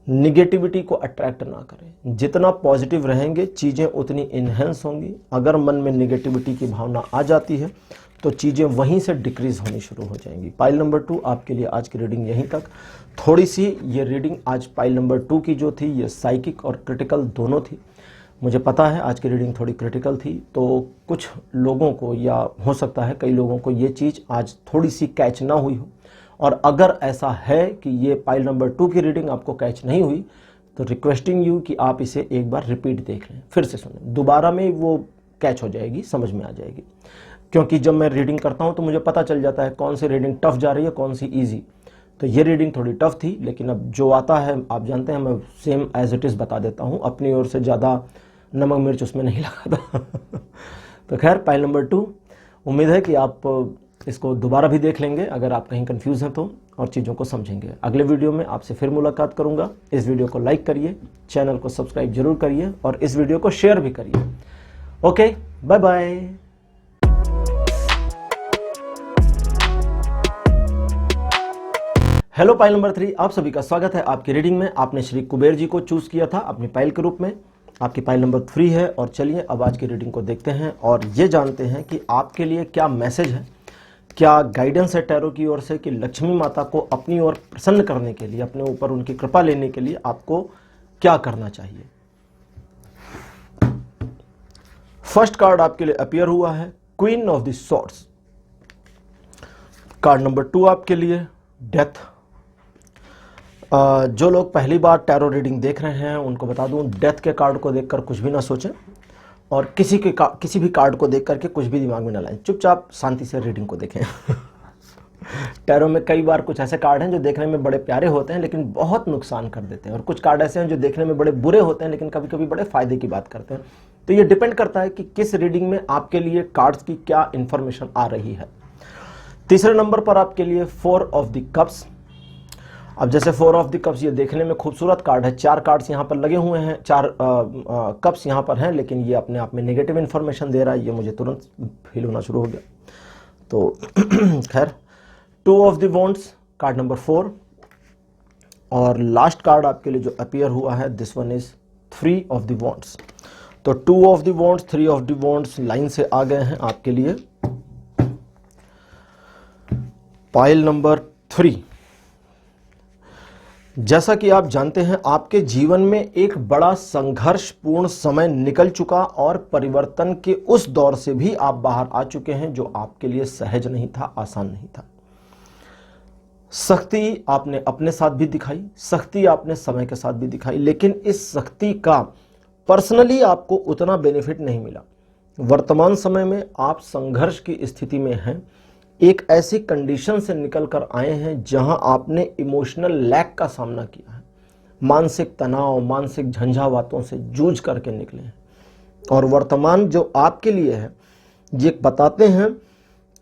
[SPEAKER 1] निगेटिविटी को अट्रैक्ट ना करें। जितना पॉजिटिव रहेंगे चीज़ें उतनी इन्हेंस होंगी। अगर मन में निगेटिविटी की भावना आ जाती है तो चीज़ें वहीं से डिक्रीज होनी शुरू हो जाएंगी। पाइल नंबर 2 आपके लिए आज की रीडिंग यहीं तक। थोड़ी सी ये रीडिंग आज पाइल नंबर 2 की जो थी ये साइकिक और क्रिटिकल दोनों थी। मुझे पता है आज की रीडिंग थोड़ी क्रिटिकल थी, तो कुछ लोगों को या हो सकता है कई लोगों को ये चीज़ आज थोड़ी सी कैच ना हुई हो, और अगर ऐसा है कि ये पाइल नंबर 2 की रीडिंग आपको कैच नहीं हुई तो रिक्वेस्टिंग यू कि आप इसे एक बार रिपीट देख लें, फिर से सुनें, दोबारा में वो कैच हो जाएगी, समझ में आ जाएगी। क्योंकि जब मैं रीडिंग करता हूँ तो मुझे पता चल जाता है कौन सी रीडिंग टफ जा रही है, कौन सी ईजी। तो ये रीडिंग थोड़ी टफ थी, लेकिन अब जो आता है आप जानते हैं मैं सेम एज इट इज़ बता देता हूँ, अपनी ओर से ज़्यादा नमक मिर्च उसमें नहीं लगा था। तो खैर पाइल नंबर 2, उम्मीद है कि आप इसको दोबारा भी देख लेंगे अगर आप कहीं कंफ्यूज हैं तो, और चीज़ों को समझेंगे। अगले वीडियो में आपसे फिर मुलाकात करूंगा। इस वीडियो को लाइक करिए, चैनल को सब्सक्राइब जरूर करिए और इस वीडियो को शेयर भी करिए। Okay, bye bye. Hello pile number 3, आप सभी का स्वागत है आपकी रीडिंग में। आपने श्री कुबेर जी को चूज किया था अपनी पाइल के रूप में। आपकी पाइल नंबर 3 है। और चलिए अब आज की रीडिंग को देखते हैं और ये जानते हैं कि आपके लिए क्या मैसेज है, क्या गाइडेंस है टैरो की ओर से कि लक्ष्मी माता को अपनी ओर प्रसन्न करने के लिए, अपने ऊपर उनकी कृपा लेने के लिए आपको क्या करना चाहिए। फर्स्ट कार्ड आपके लिए अपीयर हुआ है queen of the swords. Card number 2 आपके लिए डेथ। जो लोग पहली बार टैरो रीडिंग देख रहे हैं उनको बता दूं, डेथ के कार्ड को देखकर कुछ भी ना सोचें और किसी भी कार्ड को देख करके कुछ भी दिमाग में ना लाएं, चुपचाप शांति से रीडिंग को देखें। टैरो में कई बार कुछ ऐसे कार्ड हैं जो देखने में बड़े प्यारे होते हैं लेकिन बहुत नुकसान कर देते हैं, और कुछ कार्ड ऐसे हैं जो देखने में बड़े बुरे होते हैं लेकिन कभी कभी बड़े फायदे की बात करते हैं। तो ये डिपेंड करता है कि किस रीडिंग में आपके लिए कार्ड्स की क्या इंफॉर्मेशन आ रही है। तीसरे नंबर पर आपके लिए 4 ऑफ द कप्स। अब जैसे 4 ऑफ द कप्स ये देखने में खूबसूरत कार्ड है, 4 कार्ड्स यहाँ पर लगे हुए हैं, 4 कप्स यहाँ पर हैं, लेकिन ये अपने आप में नेगेटिव इन्फॉर्मेशन दे रहा है। ये मुझे तुरंत फील होना शुरू हो गया। तो खैर 2 of the wands, card number 4, और लास्ट कार्ड आपके लिए जो अपीयर हुआ है this one is 3 of the wands. तो 2 of the wands, 3 of the wands line से आ गए हैं आपके लिए। Pile number 3। जैसा कि आप जानते हैं आपके जीवन में एक बड़ा संघर्षपूर्ण समय निकल चुका और परिवर्तन के उस दौर से भी आप बाहर आ चुके हैं जो आपके लिए सहज नहीं था, आसान नहीं था। सख्ती आपने अपने साथ भी दिखाई, सख्ती आपने समय के साथ भी दिखाई, लेकिन इस सख्ती का पर्सनली आपको उतना बेनिफिट नहीं मिला। वर्तमान समय में आप संघर्ष की स्थिति में हैं, एक ऐसी कंडीशन से निकल कर आए हैं जहां आपने इमोशनल लैक का सामना किया है, मानसिक तनाव, मानसिक झंझावातों से जूझ करके निकले हैं। और वर्तमान जो आपके लिए है ये बताते हैं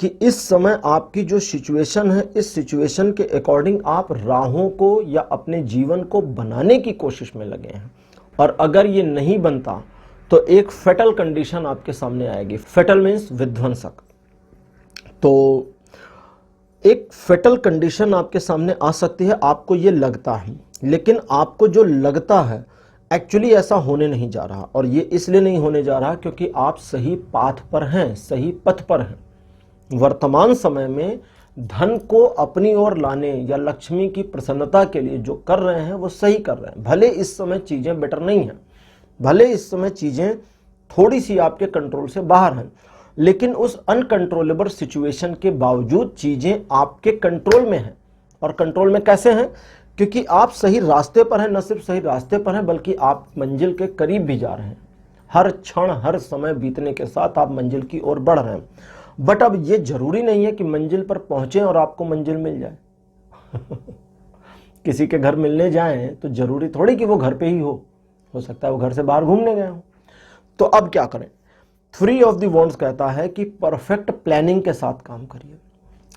[SPEAKER 1] कि इस समय आपकी जो सिचुएशन है, इस सिचुएशन के अकॉर्डिंग आप राहों को या अपने जीवन को बनाने की कोशिश में लगे हैं, और अगर ये नहीं बनता तो एक फेटल कंडीशन आपके सामने आएगी। फेटल मीन्स विध्वंसक। तो एक फेटल कंडीशन आपके सामने आ सकती है, आपको ये लगता है, लेकिन आपको जो लगता है एक्चुअली ऐसा होने नहीं जा रहा। और ये इसलिए नहीं होने जा रहा क्योंकि आप सही पाथ पर हैं, सही पथ पर हैं। वर्तमान समय में धन को अपनी ओर लाने या लक्ष्मी की प्रसन्नता के लिए जो कर रहे हैं वो सही कर रहे हैं। भले इस समय चीजें बेटर नहीं हैं, भले इस समय चीजें थोड़ी सी आपके कंट्रोल से बाहर हैं, लेकिन उस अनकंट्रोलेबल सिचुएशन के बावजूद चीजें आपके कंट्रोल में हैं। और कंट्रोल में कैसे हैं? क्योंकि आप सही रास्ते पर हैं, न सिर्फ सही रास्ते पर हैं बल्कि आप मंजिल के करीब भी जा रहे हैं। हर क्षण, हर समय बीतने के साथ आप मंजिल की ओर बढ़ रहे हैं। बट अब ये जरूरी नहीं है कि मंजिल पर पहुंचे और आपको मंजिल मिल जाए। किसी के घर मिलने जाएं तो जरूरी थोड़ी कि वो घर पे ही हो सकता है वो घर से बाहर घूमने गए हो। तो अब क्या करें? 3 ऑफ द वॉन्ड्स कहता है कि परफेक्ट प्लानिंग के साथ काम करिए।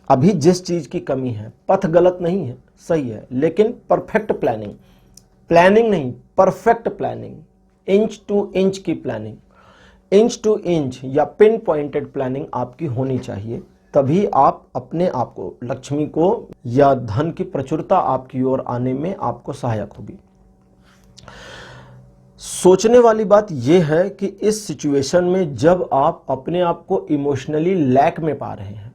[SPEAKER 1] अभी जिस चीज की कमी है, पथ गलत नहीं है, सही है, लेकिन परफेक्ट प्लानिंग, प्लानिंग नहीं, perfect planning, inch to inch की प्लानिंग, इंच टू इंच या पिन पॉइंटेड प्लानिंग आपकी होनी चाहिए। तभी आप अपने आप को, लक्ष्मी को या धन की प्रचुरता आपकी ओर आने में आपको सहायक होगी। सोचने वाली बात यह है कि इस सिचुएशन में जब आप अपने आप को इमोशनली लैक में पा रहे हैं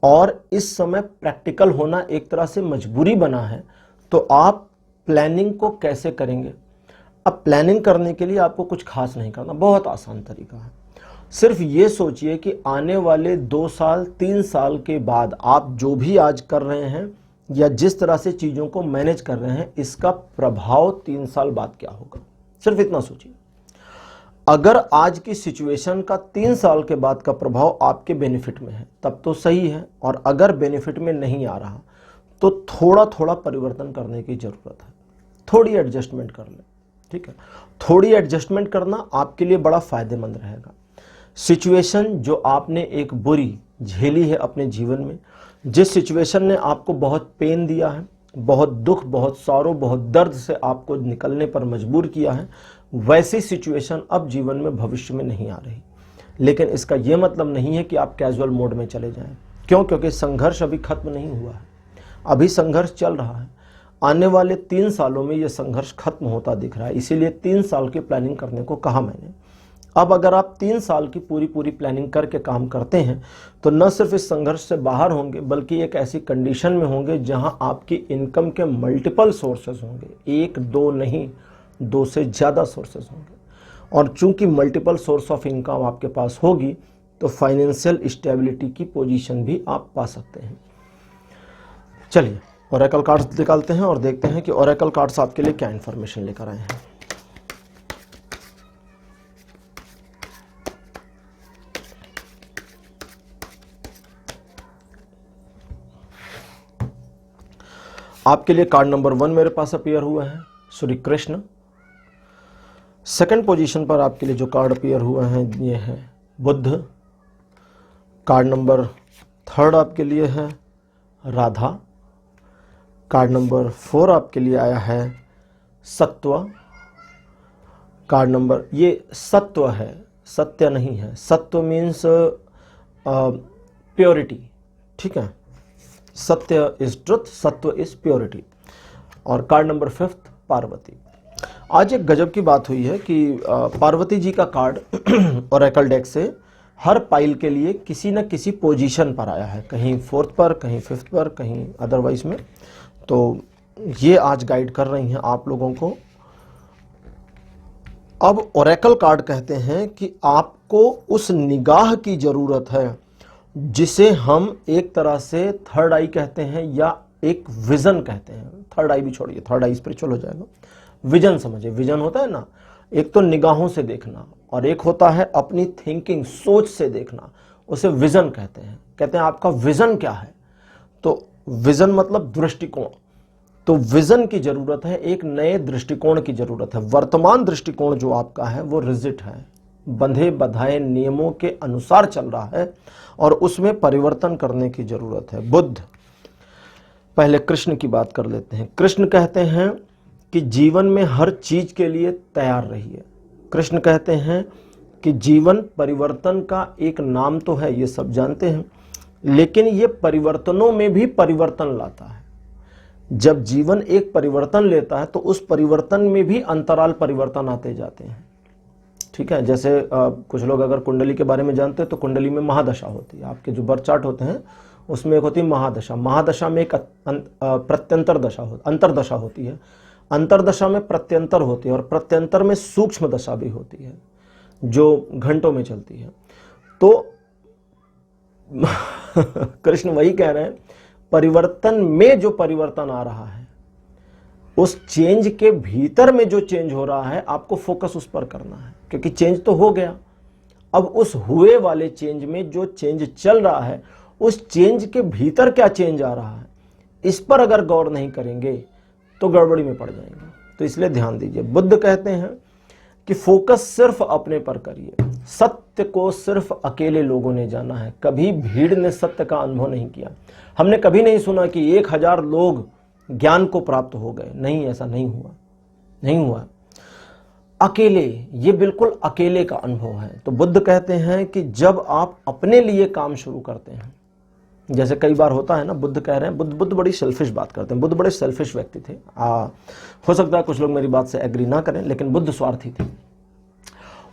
[SPEAKER 1] और इस समय प्रैक्टिकल होना एक तरह से मजबूरी बना है, तो आप प्लानिंग को कैसे करेंगे? अब प्लानिंग करने के लिए आपको कुछ खास नहीं करना, बहुत आसान तरीका है। सिर्फ ये सोचिए कि आने वाले 2 साल 3 साल के बाद आप जो भी आज कर रहे हैं या जिस तरह से चीजों को मैनेज कर रहे हैं, इसका प्रभाव 3 साल बाद क्या होगा। सिर्फ इतना सोचिए। अगर आज की सिचुएशन का 3 साल के बाद का प्रभाव आपके बेनिफिट में है तब तो सही है, और अगर बेनिफिट में नहीं आ रहा तो थोड़ा थोड़ा परिवर्तन करने की जरूरत है, थोड़ी एडजस्टमेंट कर लें। ठीक है, थोड़ी एडजस्टमेंट करना आपके लिए बड़ा फायदेमंद रहेगा। सिचुएशन जो आपने एक बुरी झेली है अपने जीवन में, जिस सिचुएशन ने आपको बहुत पेन दिया है, बहुत दुख, बहुत सौरो, बहुत दर्द से आपको निकलने पर मजबूर किया है, वैसी सिचुएशन अब जीवन में भविष्य में नहीं आ रही। लेकिन इसका यह मतलब नहीं है कि आप कैजुअल मोड में चले जाएं। क्यों? क्योंकि संघर्ष अभी खत्म नहीं हुआ है, अभी संघर्ष चल रहा है। आने वाले 3 सालों में यह संघर्ष खत्म होता दिख रहा है, इसीलिए 3 साल की प्लानिंग करने को कहा मैंने। अब अगर आप 3 साल की पूरी प्लानिंग करके काम करते हैं तो न सिर्फ इस संघर्ष से बाहर होंगे बल्कि एक ऐसी कंडीशन में होंगे जहां आपकी इनकम के मल्टीपल सोर्सेज होंगे, 1-2 नहीं, 2 से ज़्यादा सोर्सेज होंगे। और चूंकि मल्टीपल सोर्स ऑफ इनकम आपके पास होगी तो फाइनेंशियल स्टेबिलिटी की पोजीशन भी आप पा सकते हैं। चलिए ओरेकल कार्ड्स निकालते हैं और देखते हैं कि ओरेकल कार्ड्स आपके लिए क्या इंफॉर्मेशन लेकर आए हैं। आपके लिए कार्ड नंबर 1 मेरे पास अपीयर हुआ है, श्री कृष्ण। सेकंड पोजीशन पर आपके लिए जो कार्ड अपीयर हुआ है ये है बुद्ध। कार्ड नंबर 3 आपके लिए है राधा। कार्ड नंबर 4 आपके लिए आया है सत्व। कार्ड नंबर, ये सत्व है, सत्य नहीं है। सत्व मीन्स प्योरिटी, ठीक है। सत्य इज ट्रुथ, सत्व इज प्योरिटी। और कार्ड नंबर 5 पार्वती। आज एक गजब की बात हुई है कि पार्वती जी का कार्ड ओरेकल डेक से हर पाइल के लिए किसी न किसी पोजीशन पर आया है, कहीं 4th पर, कहीं 5th पर, कहीं अदरवाइज में। तो ये आज गाइड कर रही हैं आप लोगों को। अब ओरेकल कार्ड कहते हैं कि आपको उस निगाह की जरूरत है जिसे हम एक तरह से थर्ड आई कहते हैं या एक विजन कहते हैं। थर्ड आई भी छोड़िए, थर्ड आई स्पिरिचुअल हो जाएगा। विजन समझिए, विजन होता है ना, एक तो निगाहों से देखना और एक होता है अपनी थिंकिंग, सोच से देखना, उसे विजन कहते हैं। कहते हैं आपका विजन क्या है, तो विजन मतलब दृष्टिकोण। तो विजन की जरूरत है, एक नए दृष्टिकोण की जरूरत है। वर्तमान दृष्टिकोण जो आपका है वो रिजिड है, बंधे बधाए नियमों के अनुसार चल रहा है और उसमें परिवर्तन करने की जरूरत है। बुद्ध, पहले कृष्ण की बात कर लेते हैं। कृष्ण कहते हैं कि जीवन में हर चीज के लिए तैयार रहिए। कृष्ण कहते हैं कि जीवन परिवर्तन का एक नाम तो है, ये सब जानते हैं, लेकिन ये परिवर्तनों में भी परिवर्तन लाता है। जब जीवन एक परिवर्तन लेता है तो उस परिवर्तन में भी अंतराल परिवर्तन आते जाते हैं, ठीक है। जैसे कुछ लोग अगर कुंडली के बारे में जानते हैं तो कुंडली में महादशा होती है। आपके जो बर्थ चार्ट होते हैं उसमें एक होती है महादशा। महादशा में एक प्रत्यंतर दशा होती, अंतरदशा होती है। अंतरदशा में प्रत्यंतर होती है और प्रत्यंतर में सूक्ष्म दशा भी होती है जो घंटों में चलती है। तो कृष्ण वही कह रहे हैं, परिवर्तन में जो परिवर्तन आ रहा है, उस चेंज के भीतर में जो चेंज हो रहा है, आपको फोकस उस पर करना है, क्योंकि चेंज तो हो गया। अब उस हुए वाले चेंज में जो चेंज चल रहा है, उस चेंज के भीतर क्या चेंज आ रहा है, इस पर अगर गौर नहीं करेंगे तो गड़बड़ी में पड़ जाएंगे। तो इसलिए ध्यान दीजिए। बुद्ध कहते हैं कि फोकस सिर्फ अपने पर करिए। सत्य को सिर्फ अकेले लोगों ने जाना है, कभी भीड़ ने सत्य का अनुभव नहीं किया। हमने कभी नहीं सुना कि 1000 लोग ज्ञान को प्राप्त हो गए। नहीं, ऐसा नहीं हुआ, नहीं हुआ। अकेले, ये बिल्कुल अकेले का अनुभव है। तो बुद्ध कहते हैं कि जब आप अपने लिए काम शुरू करते हैं, जैसे कई बार होता है ना, बुद्ध कह रहे हैं, बुद्ध बड़ी सेल्फिश बात करते हैं। बुद्ध बड़े सेल्फिश व्यक्ति थे। हो सकता है कुछ लोग मेरी बात से एग्री ना करें, लेकिन बुद्ध स्वार्थी थे।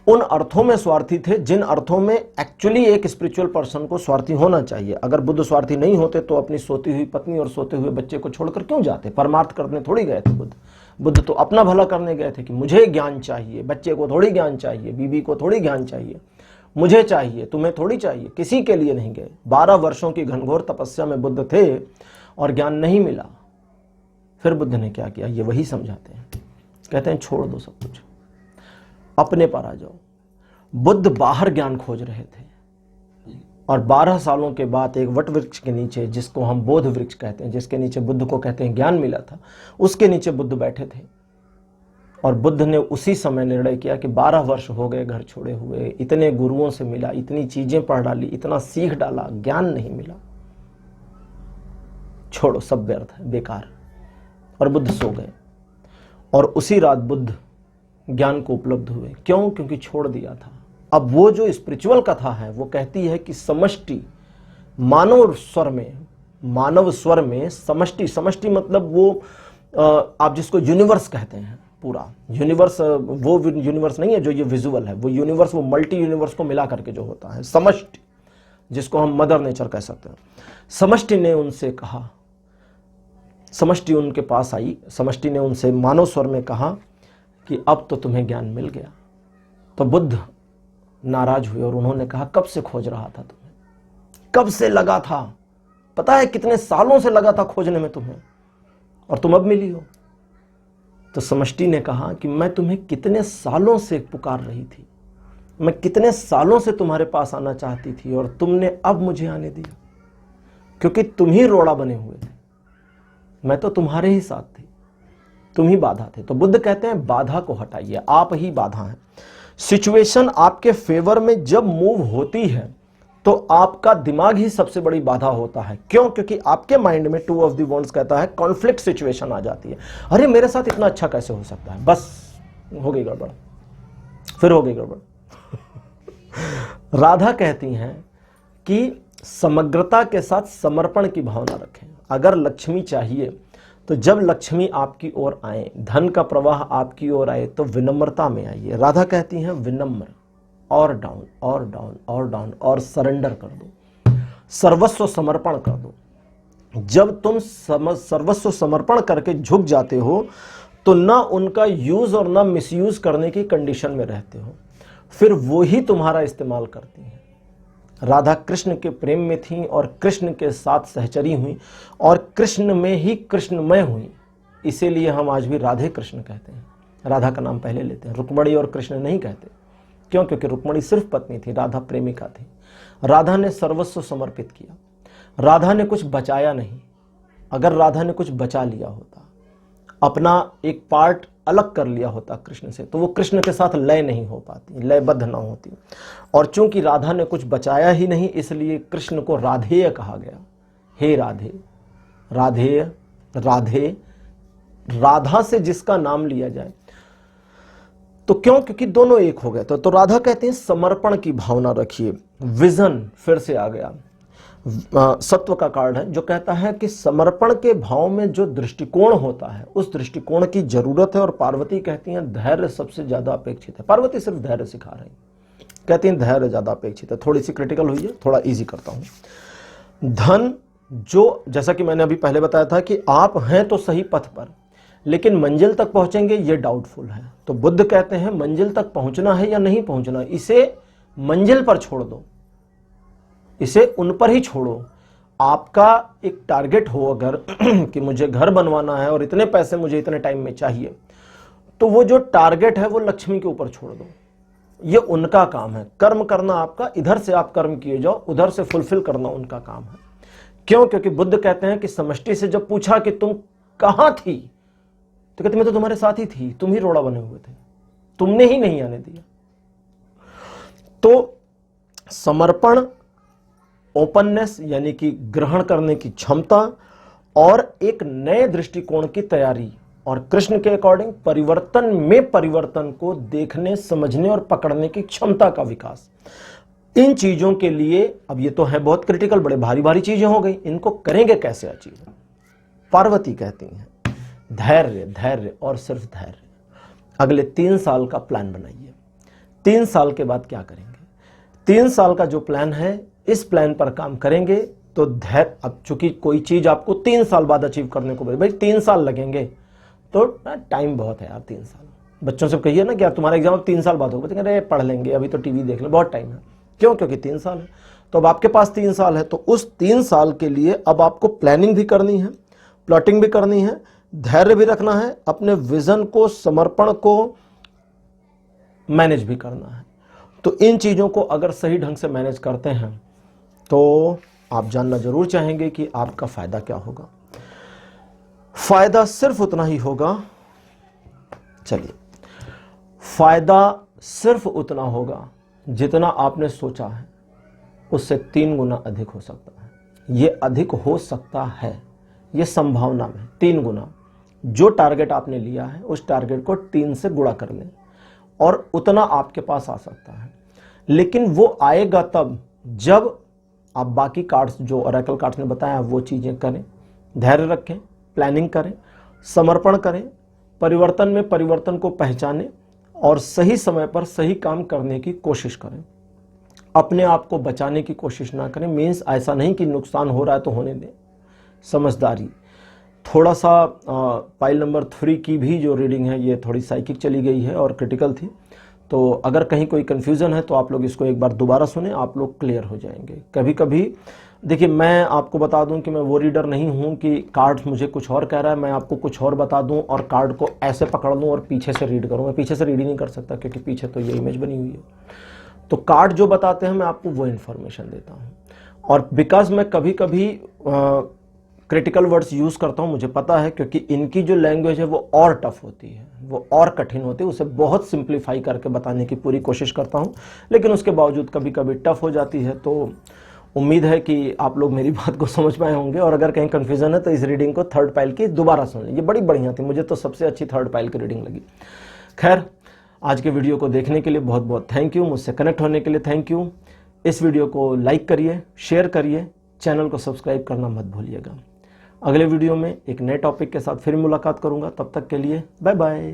[SPEAKER 1] उन अर्थों में स्वार्थी थे जिन अर्थों में एक्चुअली एक स्पिरिचुअल पर्सन को स्वार्थी होना चाहिए। अगर बुद्ध स्वार्थी नहीं होते तो अपनी सोती हुई पत्नी और सोते हुए बच्चे को छोड़कर क्यों जाते? परमार्थ करने थोड़ी गए थे बुद्ध। बुद्ध तो अपना भला करने गए थे कि मुझे ज्ञान चाहिए, बच्चे को थोड़ी ज्ञान चाहिए, बीवी को थोड़ी ज्ञान चाहिए, मुझे चाहिए, तुम्हें थोड़ी चाहिए। किसी के लिए नहीं गए। 12 वर्षों की घनघोर तपस्या में बुद्ध थे और ज्ञान नहीं मिला। फिर बुद्ध ने क्या किया, ये वही समझाते हैं। कहते हैं छोड़ दो सब कुछ, अपने पर आ जाओ। बुद्ध बाहर ज्ञान खोज रहे थे और 12 सालों के बाद एक वट वृक्ष के नीचे, जिसको हम बोध वृक्ष कहते हैं, जिसके नीचे बुद्ध को कहते हैं ज्ञान मिला था, उसके नीचे बुद्ध बैठे थे। और बुद्ध ने उसी समय निर्णय किया कि 12 वर्ष हो गए घर छोड़े हुए, इतने गुरुओं से मिला, इतनी चीजें पढ़ डाली, इतना सीख डाला, ज्ञान नहीं मिला, छोड़ो, सब व्यर्थ है, बेकार। और बुद्ध सो गए और उसी रात बुद्ध ज्ञान को उपलब्ध हुए। क्यों? क्योंकि छोड़ दिया था। अब वो जो स्पिरिचुअल कथा है वो कहती है कि समष्टि, मानव स्वर में समष्टि, समष्टि मतलब वो आप जिसको यूनिवर्स कहते हैं, पूरा यूनिवर्स, वो यूनिवर्स नहीं है जो ये विजुअल है, वो यूनिवर्स, वो मल्टी यूनिवर्स को मिला करके जो होता है, समष्टि, जिसको हम मदर नेचर कह सकते हैं। समष्टि ने उनसे कहा, समष्टि उनके पास आई, समष्टि ने उनसे मानव स्वर में कहा कि अब तो तुम्हें ज्ञान मिल गया। तो बुद्ध नाराज हुए और उन्होंने कहा, कब से खोज रहा था तुम्हें, कब से लगा था, पता है कितने सालों से लगा था खोजने में तुम्हें, और तुम अब मिली हो। तो समष्टि ने कहा कि मैं तुम्हें कितने सालों से पुकार रही थी, मैं कितने सालों से तुम्हारे पास आना चाहती थी और तुमने अब मुझे आने दिया, क्योंकि तुम ही रोड़ा बने हुए थे, मैं तो तुम्हारे ही साथ थी, तुम ही बाधा थे। तो बुद्ध कहते हैं बाधा को हटाइए, आप ही बाधा हैं। सिचुएशन आपके फेवर में जब मूव होती है तो आपका दिमाग ही सबसे बड़ी बाधा होता है। क्यों? क्योंकि आपके माइंड में टू ऑफ द वॉन्ड्स कहता है कॉन्फ्लिक्ट सिचुएशन आ जाती है। अरे मेरे साथ इतना अच्छा कैसे हो सकता है, बस हो गई गड़बड़, फिर हो गई गड़बड़। राधा कहती हैं कि समग्रता के साथ समर्पण की भावना रखें। अगर लक्ष्मी चाहिए तो जब लक्ष्मी आपकी ओर आए, धन का प्रवाह आपकी ओर आए, तो विनम्रता में आइए। राधा कहती हैं विनम्र, और डाउन और डाउन और डाउन, और सरेंडर कर दो, सर्वस्व समर्पण कर दो। जब तुम सर्वस्व समर्पण करके झुक जाते हो तो ना उनका यूज और ना मिसयूज करने की कंडीशन में रहते हो, फिर वो ही तुम्हारा इस्तेमाल करती हैं। राधा कृष्ण के प्रेम में थीं और कृष्ण के साथ सहचरी हुई और कृष्ण में ही कृष्णमय हुई। इसीलिए हम आज भी राधे कृष्ण कहते हैं, राधा का नाम पहले लेते हैं, रुक्मणी और कृष्ण नहीं कहते। क्यों? क्योंकि रुक्मणी सिर्फ पत्नी थी, राधा प्रेमिका थी। राधा ने सर्वस्व समर्पित किया, राधा ने कुछ बचाया नहीं। अगर राधा ने कुछ बचा लिया होता, अपना एक पार्ट अलग कर लिया होता कृष्ण से, तो वो कृष्ण के साथ लय नहीं हो पाती, लयबद्ध ना होती। और चूंकि राधा ने कुछ बचाया ही नहीं, इसलिए कृष्ण को राधेय कहा गया। हे राधे, राधेय, राधे, राधा से जिसका नाम लिया जाए। तो क्यों? क्योंकि दोनों एक हो गए। तो राधा कहते हैं समर्पण की भावना रखिए। विजन फिर से आ गया, सत्व का कार्ड है जो कहता है कि समर्पण के भाव में जो दृष्टिकोण होता है उस दृष्टिकोण की जरूरत है। और पार्वती कहती हैं धैर्य सबसे ज्यादा अपेक्षित है। पार्वती सिर्फ धैर्य सिखा रही, कहती हैं धैर्य ज्यादा अपेक्षित है। थोड़ी सी क्रिटिकल हुई है, थोड़ा इजी करता हूं। धन, जो जैसा कि मैंने अभी पहले बताया था कि आप हैं तो सही पथ पर, लेकिन मंजिल तक पहुंचेंगे ये डाउटफुल है। तो बुद्ध कहते हैं मंजिल तक पहुंचना है या नहीं पहुंचना, इसे मंजिल पर छोड़ दो, इसे उन पर ही छोड़ो। आपका एक टारगेट हो अगर कि मुझे घर बनवाना है और इतने पैसे मुझे इतने टाइम में चाहिए, तो वो जो टारगेट है वो लक्ष्मी के ऊपर छोड़ दो, ये उनका काम है। कर्म करना आपका, इधर से आप कर्म किए जाओ, उधर से फुलफिल करना उनका काम है। क्यों? क्योंकि बुद्ध कहते हैं कि समष्टि से जब पूछा कि तुम कहां थी, तो कहते मैं तो तुम्हारे साथ ही थी, तुम ही रोड़ा बने हुए थे, तुमने ही नहीं आने दिया। तो समर्पण, ओपननेस यानी कि ग्रहण करने की क्षमता, और एक नए दृष्टिकोण की तैयारी, और कृष्ण के अकॉर्डिंग परिवर्तन में परिवर्तन को देखने, समझने और पकड़ने की क्षमता का विकास। इन चीजों के लिए, अब ये तो है बहुत क्रिटिकल, बड़े भारी भारी चीजें हो गई, इनको करेंगे कैसे अचीव? पार्वती कहती हैं धैर्य, धैर्य और सिर्फ धैर्य। अगले 3 साल का प्लान बनाइए। 3 साल के बाद क्या करेंगे? 3 साल का जो प्लान है, इस प्लान पर काम करेंगे तो धैर्य। अब चूंकि कोई चीज आपको 3 साल बाद अचीव करने को बोले, भाई 3 साल लगेंगे, तो टाइम बहुत है यार 3 साल। बच्चों से कहिए ना कि यार तुम्हारा एग्जाम 3 साल बाद होगा, बच्चे अरे पढ़ लेंगे, अभी तो टीवी देख लें, बहुत टाइम है। क्यों? क्योंकि 3 साल है। तो अब आपके पास 3 साल है, तो उस 3 साल के लिए अब आपको प्लानिंग भी करनी है, प्लॉटिंग भी करनी है, धैर्य भी रखना है, अपने विजन को, समर्पण को मैनेज भी करना है। तो इन चीजों को अगर सही ढंग से मैनेज करते हैं तो आप जानना जरूर चाहेंगे कि आपका फायदा क्या होगा। फायदा सिर्फ उतना ही होगा, चलिए, फायदा सिर्फ उतना होगा जितना आपने सोचा है, उससे 3 गुना अधिक हो सकता है। यह अधिक हो सकता है, यह संभावना में 3 गुना। जो टारगेट आपने लिया है उस टारगेट को 3 से गुणा कर लें और उतना आपके पास आ सकता है। लेकिन वो आएगा तब जब आप बाकी कार्ड्स जो ऑरेकल कार्ड्स ने बताया वो चीजें करें, धैर्य रखें, प्लानिंग करें, समर्पण करें, परिवर्तन में परिवर्तन को पहचानें और सही समय पर सही काम करने की कोशिश करें। अपने आप को बचाने की कोशिश ना करें। मीन्स ऐसा नहीं कि नुकसान हो रहा है तो होने दें, समझदारी। थोड़ा सा पाइल नंबर 3 की भी जो रीडिंग है ये थोड़ी साइकिक चली गई है और क्रिटिकल थी, तो अगर कहीं कोई कन्फ्यूज़न है तो आप लोग इसको एक बार दोबारा सुने, आप लोग क्लियर हो जाएंगे। कभी कभी देखिए, मैं आपको बता दूं कि मैं वो रीडर नहीं हूं कि कार्ड मुझे कुछ और कह रहा है, मैं आपको कुछ और बता दूं और कार्ड को ऐसे पकड़ लूं और पीछे से रीड करूं। मैं पीछे से रीड ही नहीं कर सकता क्योंकि पीछे तो ये इमेज बनी हुई है। तो कार्ड जो बताते हैं मैं आपको वो इन्फॉर्मेशन देता हूँ। और बिकॉज मैं कभी कभी क्रिटिकल वर्ड्स यूज़ करता हूँ, मुझे पता है, क्योंकि इनकी जो लैंग्वेज है वो और टफ होती है, वो और कठिन होती है। उसे बहुत सिंप्लीफाई करके बताने की पूरी कोशिश करता हूँ, लेकिन उसके बावजूद कभी कभी टफ हो जाती है। तो उम्मीद है कि आप लोग मेरी बात को समझ पाए होंगे। और अगर कहीं कन्फ्यूज़न है तो इस रीडिंग को थर्ड पाइल की दोबारा सुन लें, ये बड़ी बढ़िया थी, मुझे तो सबसे अच्छी थर्ड पाइल की रीडिंग लगी। खैर, आज के वीडियो को देखने के लिए बहुत बहुत थैंक यू, मुझसे कनेक्ट होने के लिए थैंक यू। इस वीडियो को लाइक करिए, शेयर करिए, चैनल को सब्सक्राइब करना मत भूलिएगा। अगले वीडियो में एक नए टॉपिक के साथ फिर मुलाकात करूंगा, तब तक के लिए बाय बाय।